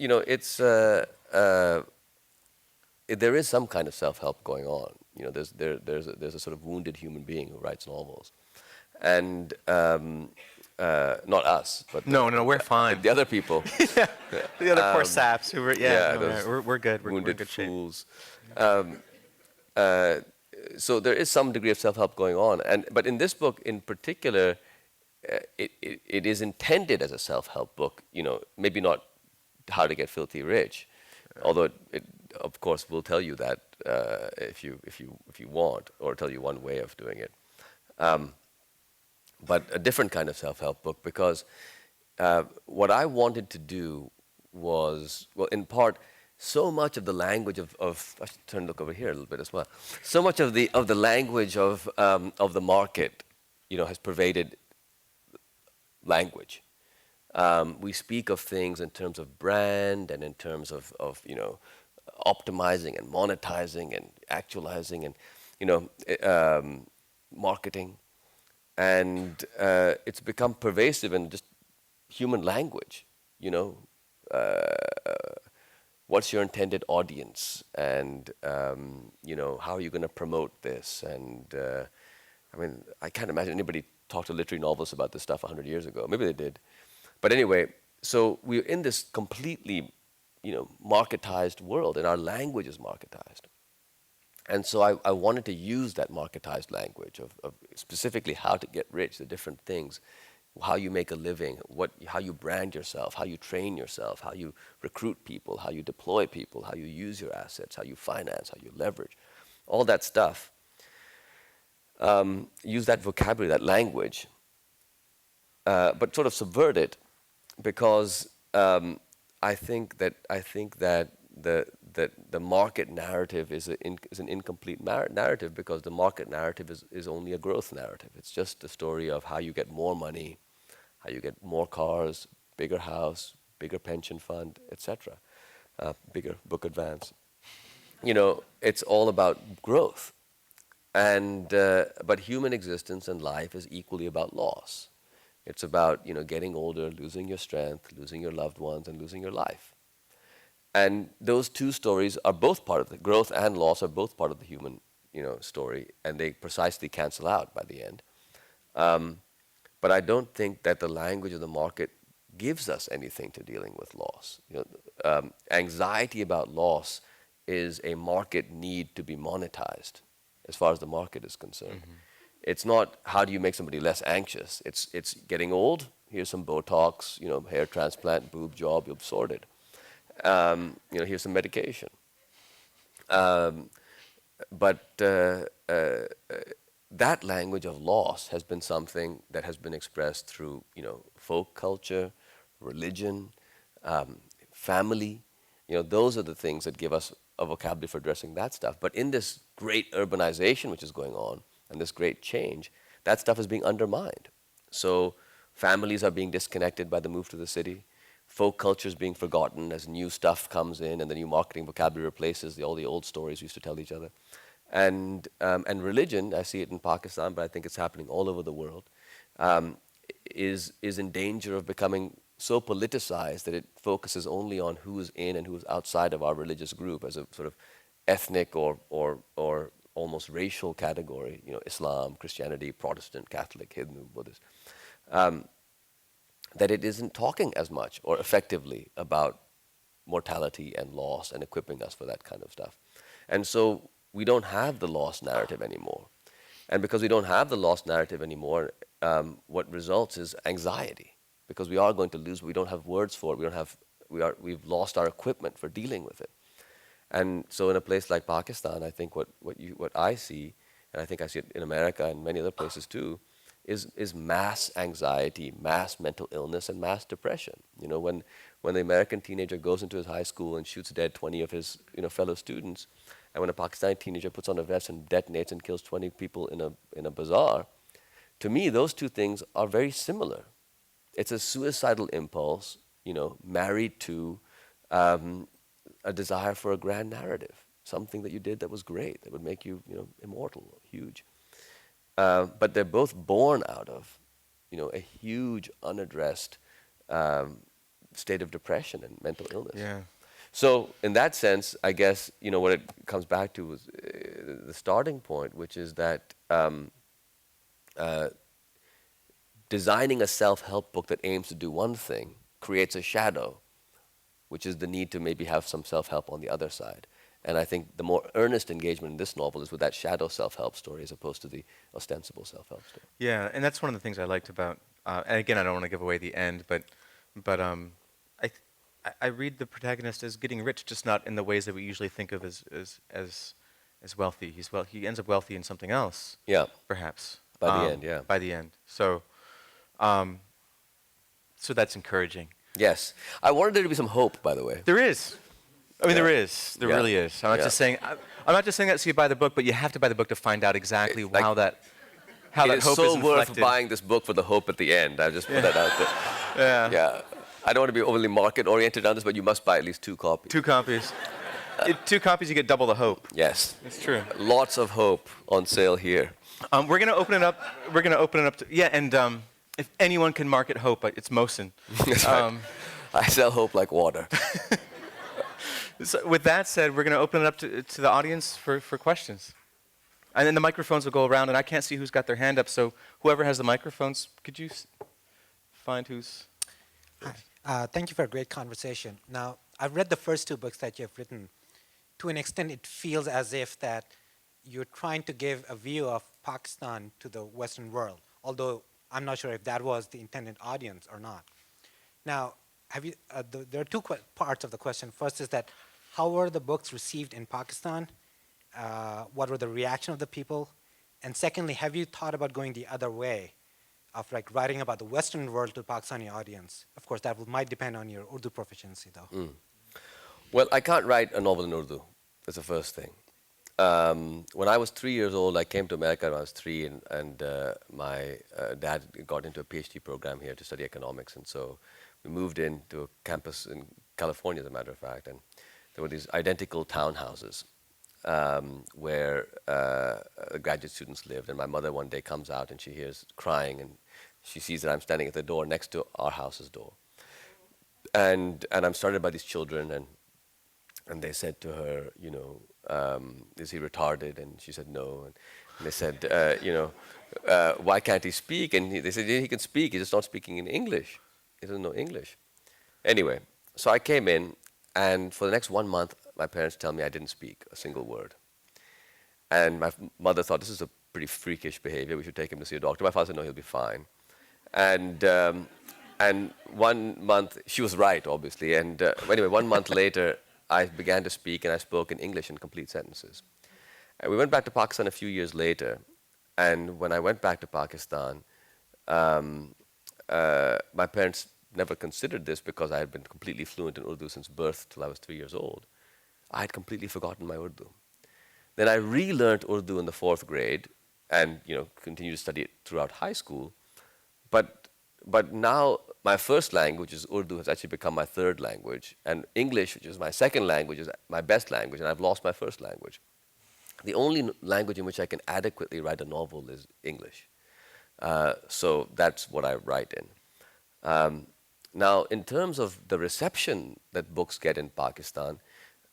there is some kind of self-help going on. There's a sort of wounded human being who writes novels, and not us, but No, we're fine. the other people. Yeah. The other poor saps who were, those we're good. We're in wounded good shape. fools. So there is some degree of self-help going on, but in this book in particular, it is intended as a self-help book. Maybe not how to get filthy rich, although it of course will tell you that if you want, or tell you one way of doing it. But a different kind of self-help book, because what I wanted to do was, well, in part, so much of the language of I should turn and look over here a little bit as well. So much of the language of the market, has pervaded language. We speak of things in terms of brand and in terms of optimizing and monetizing and actualizing and marketing, and it's become pervasive in just human language. What's your intended audience, and how are you going to promote this? And I mean, I can't imagine anybody talked to literary novelists about this stuff 100 years ago. Maybe they did, but anyway, so we're in this completely marketized world, and our language is marketized. And so I wanted to use that marketized language of specifically how to get rich, the different things, how you make a living, how you brand yourself, how you train yourself, how you recruit people, how you deploy people, how you use your assets, how you finance, how you leverage, all that stuff. Use that vocabulary, that language, but sort of subvert it, because I think that the market narrative is an incomplete narrative, because the market narrative is only a growth narrative. It's just a story of how you get more money, how you get more cars, bigger house, bigger pension fund, etc., bigger book advance. It's all about growth, and but human existence and life is equally about loss. It's about getting older, losing your strength, losing your loved ones, and losing your life. And those two stories are both part of the growth and loss are both part of the human, story, and they precisely cancel out by the end. But I don't think that the language of the market gives us anything to dealing with loss. Anxiety about loss is a market need to be monetized, as far as the market is concerned. Mm-hmm. It's not how do you make somebody less anxious. It's getting old. Here's some Botox, hair transplant, boob job, you'll be sorted. Here's some medication. But that language of loss has been something that has been expressed through, folk culture, religion, family. Those are the things that give us a vocabulary for addressing that stuff. But in this great urbanization which is going on, and this great change, that stuff is being undermined. So families are being disconnected by the move to the city. Folk culture is being forgotten as new stuff comes in, and the new marketing vocabulary replaces all the old stories we used to tell each other. And religion, I see it in Pakistan, but I think it's happening all over the world, is in danger of becoming so politicized that it focuses only on who's in and who's outside of our religious group as a sort of ethnic or almost racial category, Islam, Christianity, Protestant, Catholic, Hindu, Buddhist, that it isn't talking as much or effectively about mortality and loss and equipping us for that kind of stuff. And so we don't have the loss narrative anymore. And because we don't have the lost narrative anymore, what results is anxiety, because we are going to lose. We don't have words for it. We've lost our equipment for dealing with it. And so in a place like Pakistan, I think what I see, and I think I see it in America and many other places too, is mass anxiety, mass mental illness, and mass depression. When the American teenager goes into his high school and shoots dead 20 of his fellow students, and when a Pakistani teenager puts on a vest and detonates and kills 20 people in a bazaar, to me those two things are very similar. It's a suicidal impulse, married to a desire for a grand narrative, something that you did that was great, that would make you, immortal, huge. But they're both born out of, a huge unaddressed state of depression and mental illness. Yeah. So in that sense, I guess, what it comes back to is the starting point, which is that designing a self-help book that aims to do one thing creates a shadow, which is the need to maybe have some self-help on the other side. And I think the more earnest engagement in this novel is with that shadow self-help story as opposed to the ostensible self-help story. Yeah, and that's one of the things I liked about. And again, I don't want to give away the end, but I read the protagonist as getting rich, just not in the ways that we usually think of as wealthy. He ends up wealthy in something else. Yeah. Perhaps. By the end, yeah. By the end. So that's encouraging. Yes. I wanted there to be some hope, by the way. There is. I mean, Yeah. there is. There Yeah. really is. I'm not just saying. I'm not just saying that so you buy the book, but you have to buy the book to find out exactly Like, how that hope It is so is worth inflected. buying this book for the hope at the end. I just put that out there. Yeah. Yeah. I don't want to be overly market-oriented on this, but you must buy at least 2 copies. 2 copies. 2 copies, you get double the hope. Yes. It's true. Lots of hope on sale here. We're gonna open it up. We're gonna open it up to and if anyone can market hope, it's Mohsin. That's right. I sell hope like water. So with that said, we're gonna open it up to the audience for questions, and then the microphones will go around, and I can't see who's got their hand up. So whoever has the microphones, could you find who's? Hi. Thank you for a great conversation. Now, I've read the first 2 books that you've written. To an extent, it feels as if that you're trying to give a view of Pakistan to the Western world, although I'm not sure if that was the intended audience or not. Now, there are 2 parts of the question. First is that, how were the books received in Pakistan? What were the reaction of the people? And secondly, have you thought about going the other way, of like writing about the Western world to the Pakistani audience? Of course, that might depend on your Urdu proficiency, though. Well, I can't write a novel in Urdu. That's the first thing. When I was 3 years old, I came to America when I was 3, and my dad got into a PhD program here to study economics, and so we moved into a campus in California, as a matter of fact, and there were these identical townhouses where graduate students lived, and my mother one day comes out and she hears crying, and she sees that I'm standing at the door next to our house's door. And I'm surrounded by these children, and they said to her, is he retarded? And she said no. And they said, why can't he speak? And they said, yeah, he can speak, he's just not speaking in English. He doesn't know English. Anyway, so I came in, and for the next 1 month, my parents tell me I didn't speak a single word. And my mother thought, this is a pretty freakish behavior, we should take him to see a doctor. My father said, no, he'll be fine. And 1 month, she was right, obviously. And anyway, 1 month later, I began to speak, and I spoke in English in complete sentences. And we went back to Pakistan a few years later, and when I went back to Pakistan, my parents never considered this because I had been completely fluent in Urdu since birth till I was 3 years old. I had completely forgotten my Urdu. Then I relearned Urdu in the 4th grade and continued to study it throughout high school. But now my first language is Urdu has actually become my 3rd language, and English, which is my 2nd language, is my best language, and I've lost my 1st language. The only language in which I can adequately write a novel is English. So that's what I write in. Now, in terms of the reception that books get in Pakistan,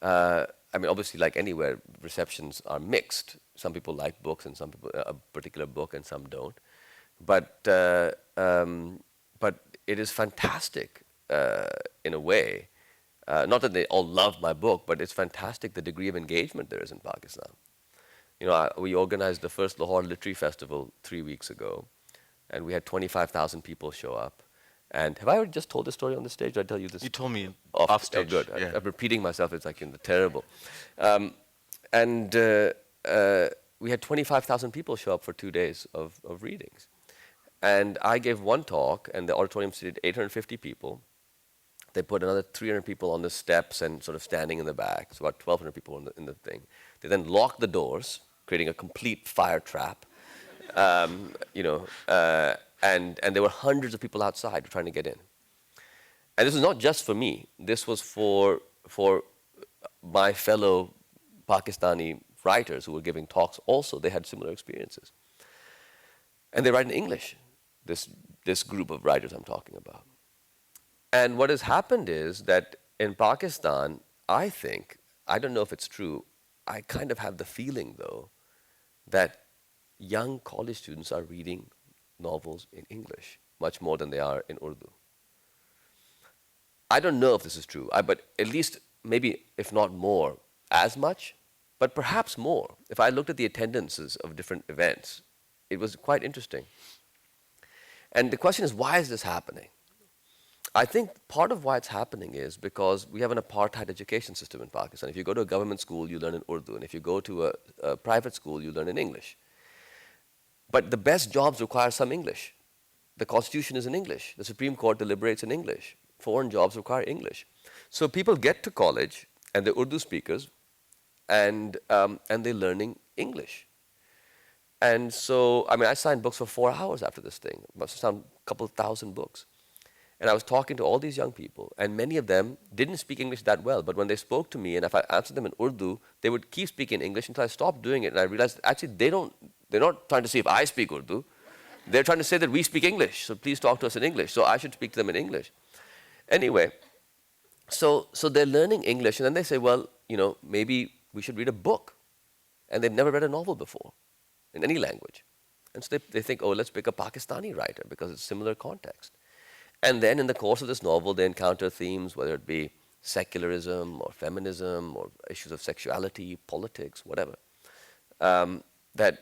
obviously, like anywhere, receptions are mixed. Some people like books, and some people a particular book, and some don't. But it is fantastic in a way. Not that they all love my book, but it's fantastic the degree of engagement there is in Pakistan. We organized the first Lahore Literary Festival 3 weeks ago, and we had 25,000 people show up. And have I already just told this story on the stage? Did I tell you this? You told me Off off stage. stage. Oh, good. Yeah. I'm repeating myself. It's like terrible. And we had 25,000 people show up for 2 days of readings. And I gave one talk, and the auditorium seated 850 people. They put another 300 people on the steps and sort of standing in the back, so about 1,200 people in the thing. They then locked the doors, creating a complete fire trap. And there were hundreds of people outside trying to get in. And this was not just for me. This was for my fellow Pakistani writers who were giving talks also. They had similar experiences. And they write in English, this group of writers I'm talking about. And what has happened is that in Pakistan, I think, I don't know if it's true, I kind of have the feeling, though, that young college students are reading novels in English much more than they are in Urdu. I don't know if this is true, but at least maybe, if not more, as much, but perhaps more. If I looked at the attendances of different events, it was quite interesting. And the question is, why is this happening? I think part of why it's happening is because we have an apartheid education system in Pakistan. If you go to a government school, you learn in Urdu, and if you go to a private school, you learn in English. But the best jobs require some English. The Constitution is in English. The Supreme Court deliberates in English. Foreign jobs require English. So people get to college, and they're Urdu speakers, and they're learning English. And so, I signed books for 4 hours after this thing. I must have signed a couple of thousand books. And I was talking to all these young people, and many of them didn't speak English that well, but when they spoke to me, and if I answered them in Urdu, they would keep speaking English until I stopped doing it, and I realized actually they're not trying to see if I speak Urdu. They're trying to say that we speak English, so please talk to us in English. So I should speak to them in English. Anyway, so they're learning English, and then they say, well, maybe we should read a book. And they've never read a novel before in any language. And so they think, oh, let's pick a Pakistani writer because it's similar context. And then in the course of this novel, they encounter themes, whether it be secularism or feminism or issues of sexuality, politics, whatever, that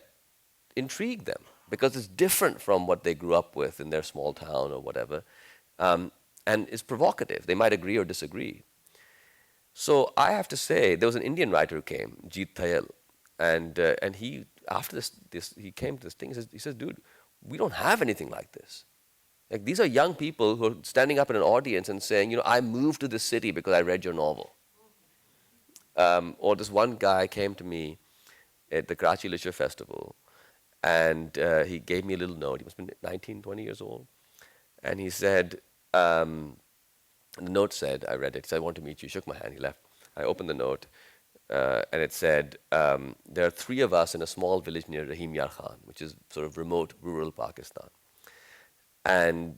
intrigue them because it's different from what they grew up with in their small town or whatever, and is provocative. They might agree or disagree. So I have to say, there was an Indian writer who came, Jeet Thayal, and he, after this, he came to this thing, he says, dude, we don't have anything like this. Like, these are young people who are standing up in an audience and saying, I moved to this city because I read your novel. Or this one guy came to me at the Karachi Literature Festival, and he gave me a little note. He must have been 19, 20 years old. And he said, the note said, I read it, he said, I want to meet you. He shook my hand, he left. I opened the note, and it said, there are 3 of us in a small village near Rahim Yar Khan, which is sort of remote, rural Pakistan. And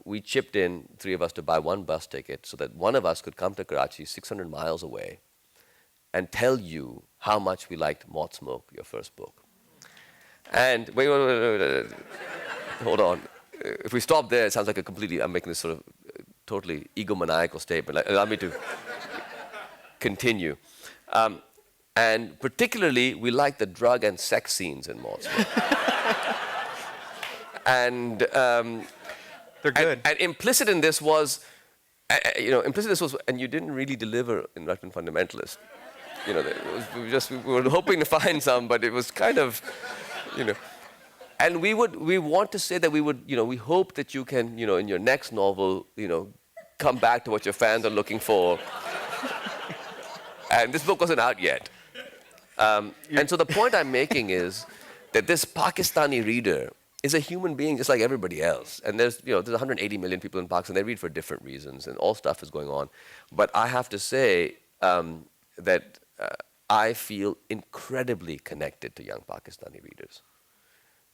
we chipped in, 3 of us, to buy 1 bus ticket so that one of us could come to Karachi, 600 miles away, and tell you how much we liked Moth Smoke, your first book. And wait, hold on. If we stop there, it sounds like I'm making this sort of totally egomaniacal statement. Allow me to continue. And particularly, we liked the drug and sex scenes in Moth Smoke. And They're good. And implicit in this was, and you didn't really deliver in Reluctant Fundamentalist. We were hoping to find some, but it was kind of, And we want to say that we hope that you can, in your next novel, come back to what your fans are looking for. And this book wasn't out yet. And so the point I'm making is that this Pakistani reader is a human being just like everybody else. And there's 180 million people in Pakistan. They read for different reasons, and all stuff is going on. But I have to say that I feel incredibly connected to young Pakistani readers.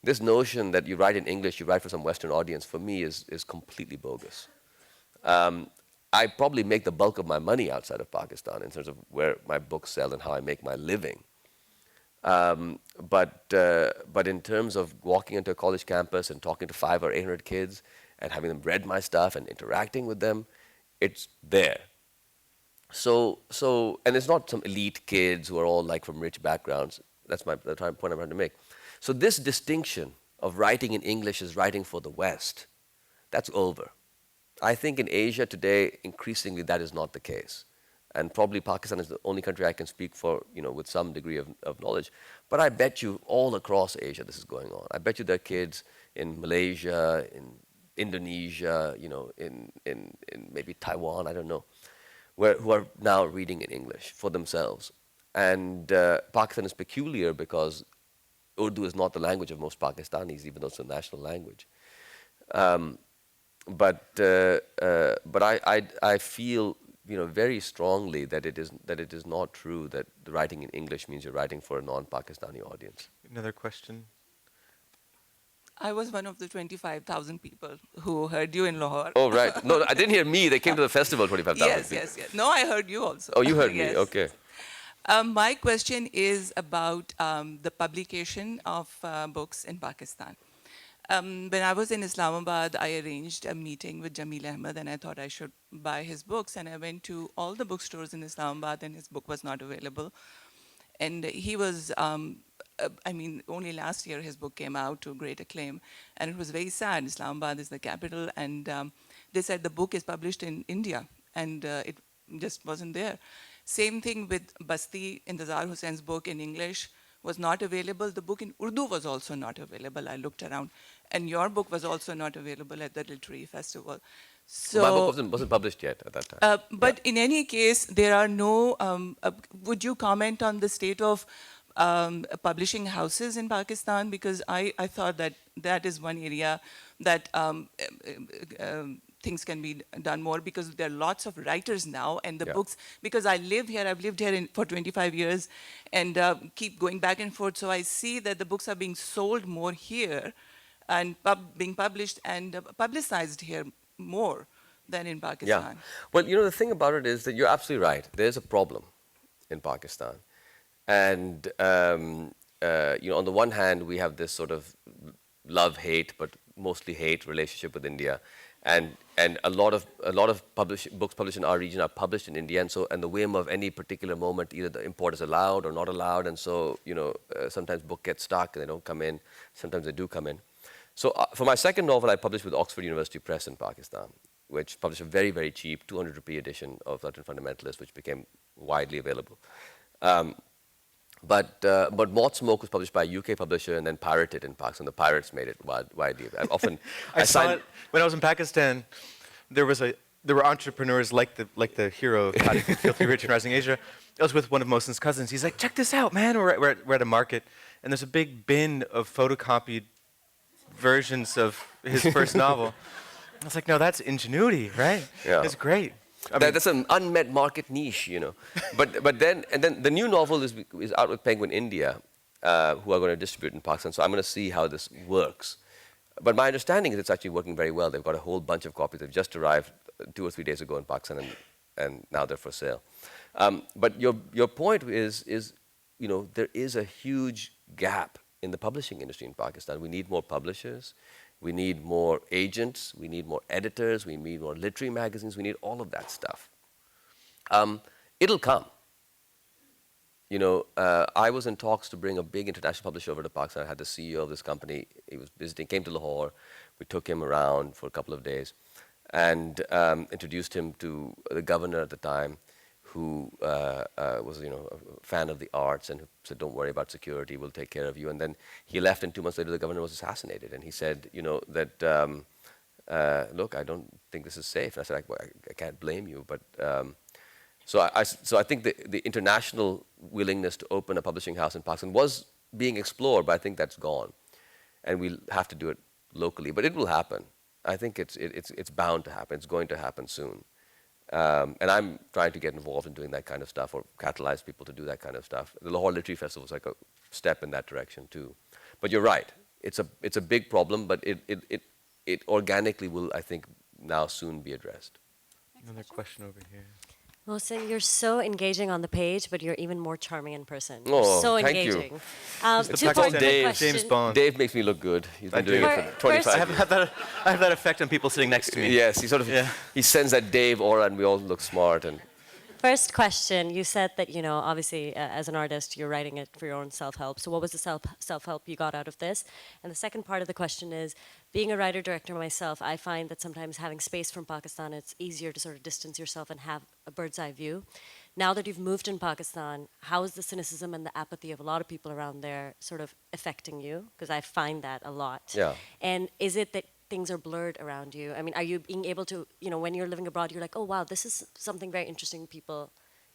This notion that you write in English, you write for some Western audience, for me is completely bogus. I probably make the bulk of my money outside of Pakistan in terms of where my books sell and how I make my living. But in terms of walking into a college campus and talking to 500 or 800 kids and having them read my stuff and interacting with them, it's there. And it's not some elite kids who are all like from rich backgrounds. That's the point I'm trying to make. So this distinction of writing in English as writing for the West, that's over. I think in Asia today, increasingly that is not the case. And probably Pakistan is the only country I can speak for, with some degree of knowledge. But I bet you all across Asia this is going on. I bet you there are kids in Malaysia, in Indonesia, in maybe Taiwan, I don't know, who are now reading in English for themselves. And Pakistan is peculiar because Urdu is not the language of most Pakistanis, even though it's a national language. But I feel very strongly that it is not true that the writing in English means you're writing for a non-Pakistani audience. Another question? I was one of the 25,000 people who heard you in Lahore. Oh, right. No, I didn't hear me. They came to the festival, 25,000 Yes. No, I heard you also. Oh, you heard Yes. me. Okay. My question is about the publication of books in Pakistan. When I was in Islamabad, I arranged a meeting with Jamil Ahmed, and I thought I should buy his books. And I went to all the bookstores in Islamabad, and his book was not available. And he was, only last year his book came out to great acclaim. And it was very sad. Islamabad is the capital, and they said the book is published in India, and it just wasn't there. Same thing with Basti, Intezar Hussein's book in English was not available. The book in Urdu was also not available. I looked around. And your book was also not available at the literary festival. So My book wasn't published yet at that time. But in any case, there are no, would you comment on the state of publishing houses in Pakistan? Because I thought that is one area that things can be done more, because there are lots of writers now, and the books, because I've lived here for 25 years and keep going back and forth, so I see that the books are being sold more here and being published and publicized here more than in Pakistan. Yeah. Well, the thing about it is that you're absolutely right. There's a problem in Pakistan. And, on the one hand, we have this sort of love-hate, but mostly hate relationship with India. And a lot of books published in our region are published in India, and the whim of any particular moment, either the import is allowed or not allowed, and so sometimes book gets stuck and they don't come in. Sometimes they do come in. So for my second novel, I published with Oxford University Press in Pakistan, which published a very, very cheap 200 rupee edition of Reluctant Fundamentalist, which became widely available. But Mott Smoke was published by a UK publisher and then pirated in Pakistan. The pirates made it widely. I saw it when I was in Pakistan. There were entrepreneurs like the hero of How to Get Filthy Rich in Rising Asia. I was with one of Mohsin's cousins. He's like, check this out, man. We're at a market, and there's a big bin of photocopied versions of his first novel. I was like, no, that's ingenuity, right? Yeah. It's great. That's an unmet market niche, But then the new novel is out with Penguin India, who are going to distribute in Pakistan. So I'm going to see how this works. But my understanding is it's actually working very well. They've got a whole bunch of copies. They've just arrived 2 or 3 days ago in Pakistan, and now they're for sale. But your point is there is a huge gap in the publishing industry in Pakistan. We need more publishers. We need more agents. We need more editors. We need more literary magazines. We need all of that stuff. It'll come. I was in talks to bring a big international publisher over to Pakistan. I had the CEO of this company. He was visiting, came to Lahore. We took him around for a couple of days and introduced him to the governor at the time, who was a fan of the arts and who said, don't worry about security, we'll take care of you. And then he left, and 2 months later the governor was assassinated. And he said, that, look, I don't think this is safe. And I said, I can't blame you. But so I think the international willingness to open a publishing house in Pakistan was being explored, but I think that's gone. And we'll have to do it locally. But it will happen. I think it's bound to happen. It's going to happen soon. And I'm trying to get involved in doing that kind of stuff, or catalyze people to do that kind of stuff. The Lahore Literary Festival is like a step in that direction too. But you're right; it's a big problem, but it organically will, I think, now soon be addressed. Another question over here. Mohsin, you're so engaging on the page, but you're even more charming in person. Oh, You're so thank you. engaging. The Two-part Pakistani question. James Bond. Dave makes me look good. He's been doing it for First- 25 I years. have that effect on people sitting next to me. Yes, he sends that Dave aura, and we all look smart. And First question, you said that, obviously, as an artist, you're writing it for your own self-help. So what was the self-help you got out of this? And the second part of the question is, being a writer-director myself, I find that sometimes having space from Pakistan, it's easier to sort of distance yourself and have a bird's eye view. Now that you've moved in Pakistan, how is the cynicism and the apathy of a lot of people around there sort of affecting you? Because I find that a lot. Yeah. And is it that things are blurred around you? I mean, are you being able to, when you're living abroad, you're like, oh, wow, this is something very interesting to people,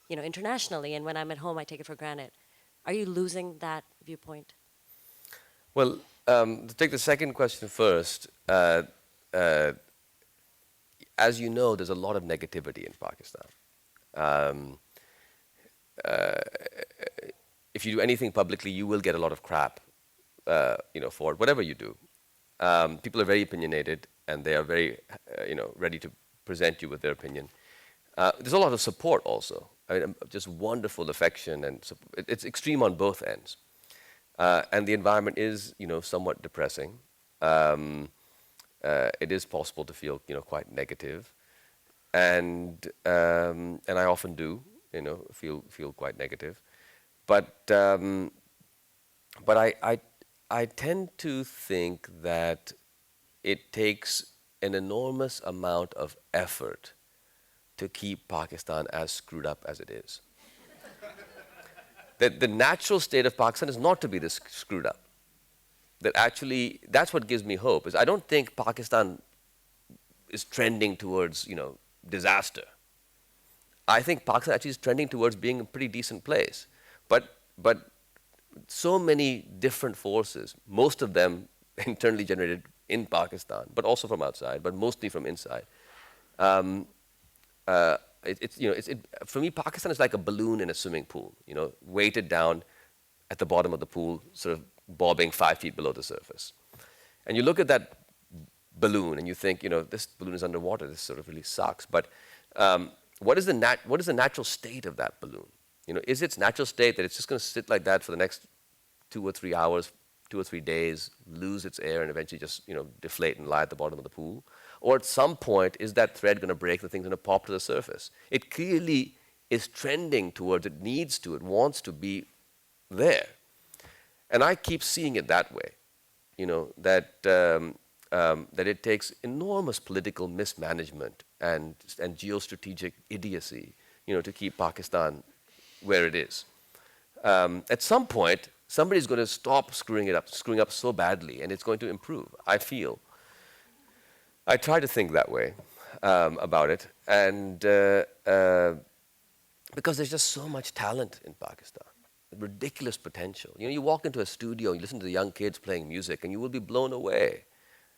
internationally, and when I'm at home, I take it for granted. Are you losing that viewpoint? Well, to take the second question first, as you know, there's a lot of negativity in Pakistan. If you do anything publicly, you will get a lot of crap, for it, whatever you do. People are very opinionated, and they are very, ready to present you with their opinion. There's a lot of support also. I mean, just wonderful affection, and it's extreme on both ends. And the environment is, somewhat depressing. It is possible to feel, quite negative, and I often do, feel quite negative. But I tend to think that it takes an enormous amount of effort to keep Pakistan as screwed up as it is. The natural state of Pakistan is not to be this screwed up. That actually, that's what gives me hope, is I don't think Pakistan is trending towards, disaster. I think Pakistan actually is trending towards being a pretty decent place. But so many different forces, most of them internally generated in Pakistan, but also from outside, but mostly from inside. For me, Pakistan is like a balloon in a swimming pool, weighted down at the bottom of the pool, sort of bobbing 5 feet below the surface. And you look at that balloon and you think, this balloon is underwater, this sort of really sucks. But what is the natural state of that balloon? Is its natural state that it's just going to sit like that for the next 2 or 3 hours, 2 or 3 days, lose its air, and eventually just deflate and lie at the bottom of the pool? Or at some point, is that thread going to break, the thing's going to pop to the surface? It clearly is trending towards, it needs to, it wants to be there. And I keep seeing it that way, that it takes enormous political mismanagement and geostrategic idiocy, to keep Pakistan where it is. At some point, somebody's going to stop screwing up so badly, and it's going to improve, I feel. I try to think that way about it, and because there's just so much talent in Pakistan, ridiculous potential. You walk into a studio, you listen to the young kids playing music, and you will be blown away.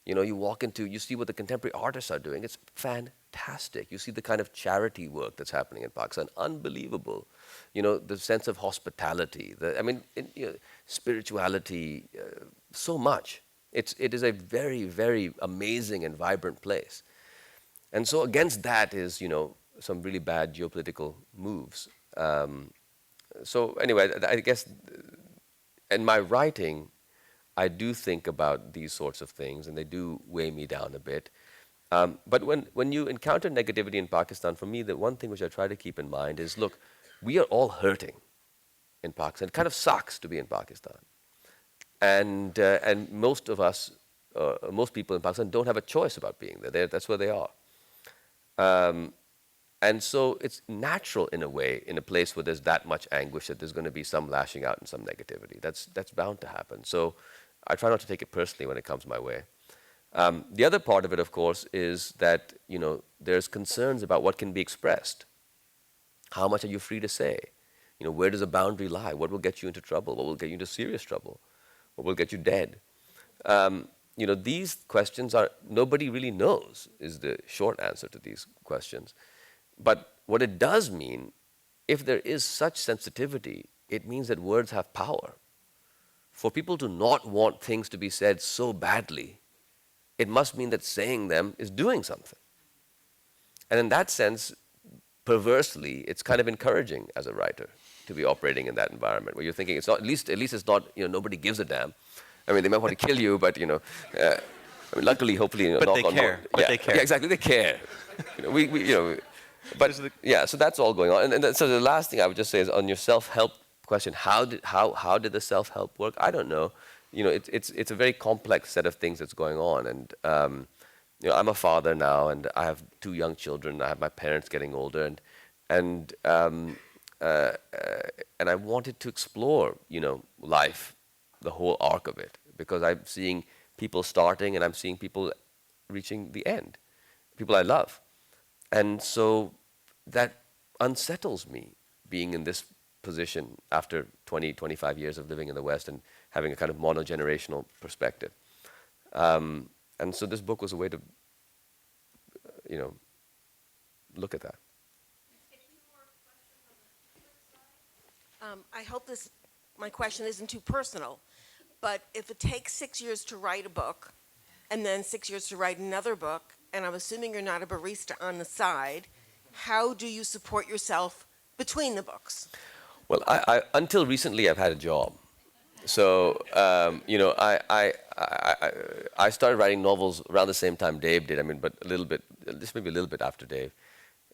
You see what the contemporary artists are doing. It's fantastic. You see the kind of charity work that's happening in Pakistan, unbelievable. The sense of hospitality, spirituality, so much. It is a very, very amazing and vibrant place. And so against that is, some really bad geopolitical moves. So anyway, I guess in my writing, I do think about these sorts of things, and they do weigh me down a bit. But when you encounter negativity in Pakistan, for me, the one thing which I try to keep in mind is, look, we are all hurting in Pakistan. It kind of sucks to be in Pakistan. And most of us, most people in Pakistan don't have a choice about being there. That's where they are. And so it's natural in a way, in a place where there's that much anguish, that there's going to be some lashing out and some negativity. That's bound to happen. So I try not to take it personally when it comes my way. The other part of it, of course, is that, there's concerns about what can be expressed. How much are you free to say? Where does a boundary lie? What will get you into trouble? What will get you into serious trouble? What will get you dead? These questions nobody really knows, is the short answer to these questions. But what it does mean, if there is such sensitivity, it means that words have power. For people to not want things to be said so badly, it must mean that saying them is doing something. And in that sense, perversely, it's kind of encouraging as a writer to be operating in that environment where you're thinking it's not, at least it's not, nobody gives a damn. I mean, they might want to kill you, but luckily, hopefully, but they care. But they care. Yeah, exactly, they care. But yeah, so that's all going on. And so the last thing I would just say is on your self-help question, how did the self-help work? I don't know. You know, it's a very complex set of things that's going on. And you know, I'm a father now, and I have 2 young children. I have my parents getting older, and I wanted to explore, you know, life, the whole arc of it, because I'm seeing people starting and I'm seeing people reaching the end, people I love. And so that unsettles me, being in this position after 20, 25 years of living in the West and having a kind of mono-generational perspective. And so this book was a way to, you know, look at that. I hope my question isn't too personal, but if it takes 6 years to write a book and then 6 years to write another book, and I'm assuming you're not a barista on the side, how do you support yourself between the books? Well, I until recently, I've had a job. So, you know, I started writing novels around the same time Dave did. I mean, but a little bit, just maybe a little bit after Dave.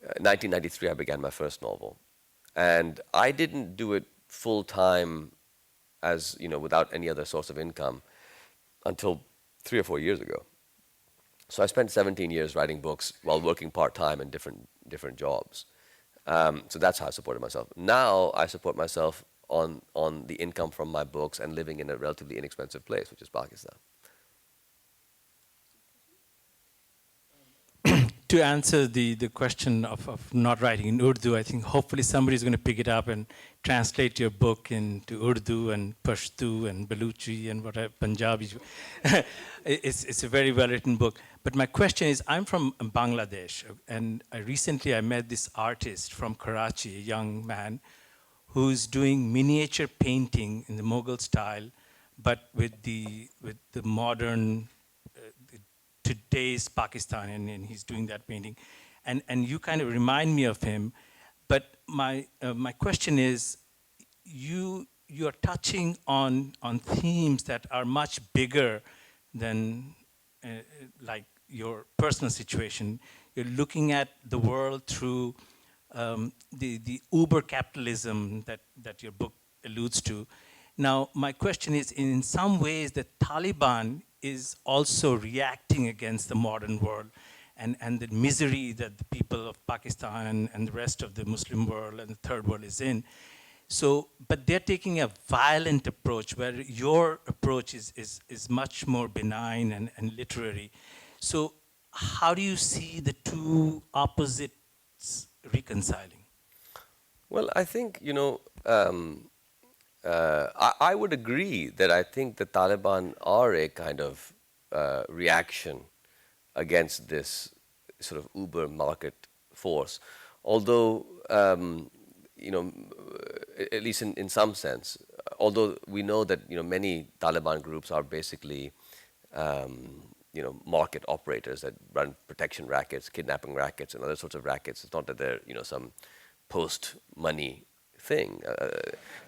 1993, I began my first novel. And I didn't do it full time as, you know, without any other source of income until 3 or 4 years ago. So I spent 17 years writing books while working part-time in different jobs. So that's how I supported myself. Now I support myself on the income from my books and living in a relatively inexpensive place, which is Pakistan. To answer the question of not writing in Urdu, I think hopefully somebody's going to pick it up and translate your book into Urdu and Pashto and Baluchi and whatever, Punjabi. It's a very well-written book. But my question is, I'm from Bangladesh, and recently I met this artist from Karachi, a young man, who's doing miniature painting in the Mughal style, but with the modern today's Pakistan, and he's doing that painting. And you kind of remind me of him. But my question is, you're touching on themes that are much bigger than like your personal situation. You're looking at the world through the uber capitalism that your book alludes to. Now, my question is, in some ways, the Taliban is also reacting against the modern world and the misery that the people of Pakistan and the rest of the Muslim world and the third world is in. So, but they're taking a violent approach, where your approach is much more benign and literary. So how do you see the two opposites reconciling? Well, I think, you know, I would agree that I think the Taliban are a kind of reaction against this sort of uber market force. Although, you know, at least in some sense, although we know that, you know, many Taliban groups are basically, you know, market operators that run protection rackets, kidnapping rackets, and other sorts of rackets. It's not that they're, you know, some post-money thing.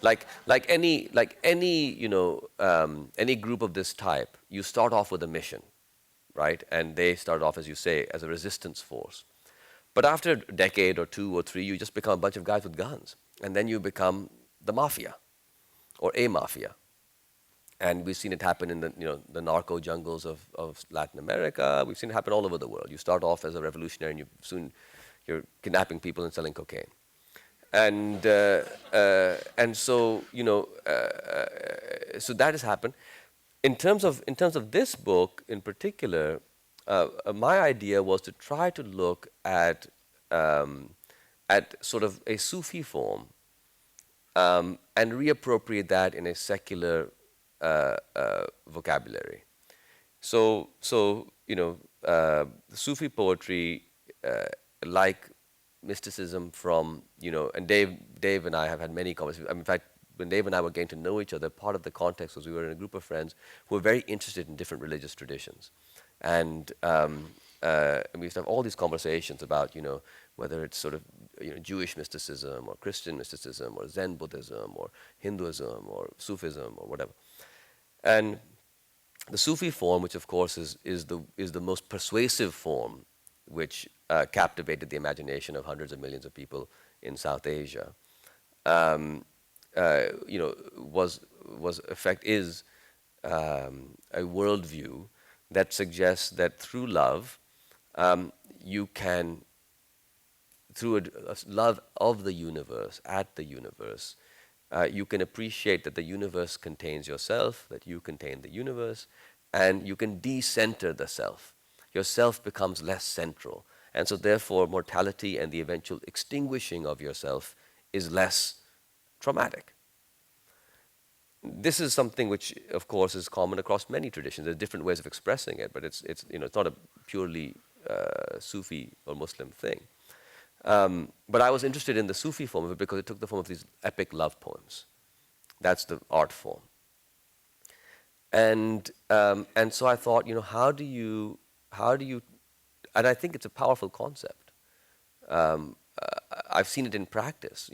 Like any you know, any group of this type, you start off with a mission, right? And they start off, as you say, as a resistance force. But after a decade or 2 or 3, you just become a bunch of guys with guns, and then you become the mafia, or a mafia. And we've seen it happen in the, you know, the narco jungles of Latin America. We've seen it happen all over the world. You start off as a revolutionary, and soon you're kidnapping people and selling cocaine. And so, you know, so that has happened. In terms of this book in particular, my idea was to try to look at sort of a Sufi form and reappropriate that in a secular vocabulary. So you know, Sufi poetry, like mysticism from, you know, and Dave and I have had many conversations. I mean, in fact, when Dave and I were getting to know each other, part of the context was we were in a group of friends who were very interested in different religious traditions. And we used to have all these conversations about, you know, whether it's sort of, you know, Jewish mysticism or Christian mysticism or Zen Buddhism or Hinduism or Sufism or whatever. And the Sufi form, which of course is the most persuasive form which captivated the imagination of hundreds of millions of people in South Asia, is a worldview that suggests that through love, you can, through a love of the universe, at the universe, you can appreciate that the universe contains yourself, that you contain the universe, and you can decenter the self. Your self becomes less central. And so therefore, mortality and the eventual extinguishing of yourself is less traumatic. This is something which, of course, is common across many traditions. There are different ways of expressing it, but it's not a purely Sufi or Muslim thing. But I was interested in the Sufi form of it because it took the form of these epic love poems. That's the art form. And so I thought, how do you, and I think it's a powerful concept. I've seen it in practice.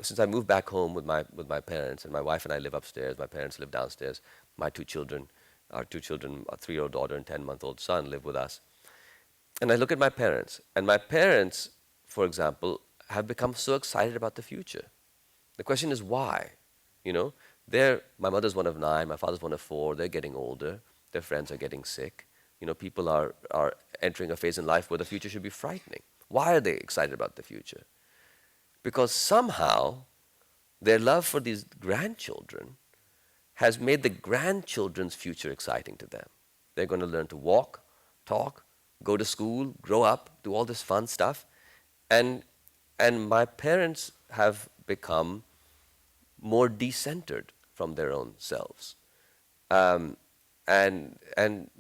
Since I moved back home with my parents, and my wife and I live upstairs, my parents live downstairs. My two children, a 3-year-old daughter and 10-month-old son, live with us. And I look at my parents, and my parents, for example, have become so excited about the future. The question is why? My mother's one of 9, my father's one of 4. They're getting older. Their friends are getting sick. People are entering a phase in life where the future should be frightening. Why are they excited about the future? Because somehow their love for these grandchildren has made the grandchildren's future exciting to them. They're going to learn to walk, talk, go to school, grow up, do all this fun stuff. And my parents have become more decentered from their own selves. And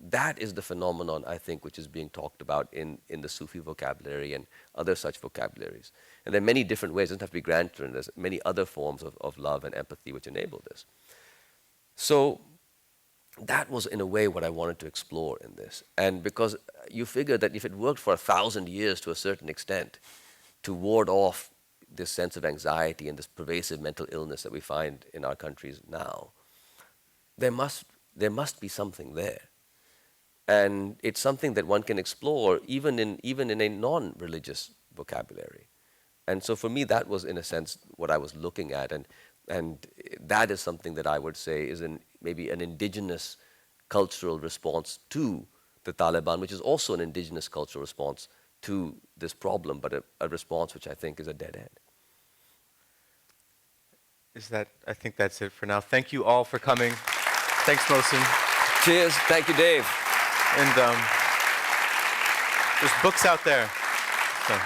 that is the phenomenon, I think, which is being talked about in the Sufi vocabulary and other such vocabularies. And there are many different ways. It doesn't have to be grandchildren. There's many other forms of love and empathy which enable this. So that was, in a way, what I wanted to explore in this. And because you figure that if it worked for 1,000 years to a certain extent to ward off this sense of anxiety and this pervasive mental illness that we find in our countries now, there must be something there. And it's something that one can explore even in a non-religious vocabulary. And so for me, that was, in a sense, what I was looking at. And that is something that I would say is maybe an indigenous cultural response to the Taliban, which is also an indigenous cultural response to this problem, but a response which I think is a dead end. I think that's it for now. Thank you all for coming. Thanks, Mohsin. Cheers. Thank you, Dave. And there's books out there. So.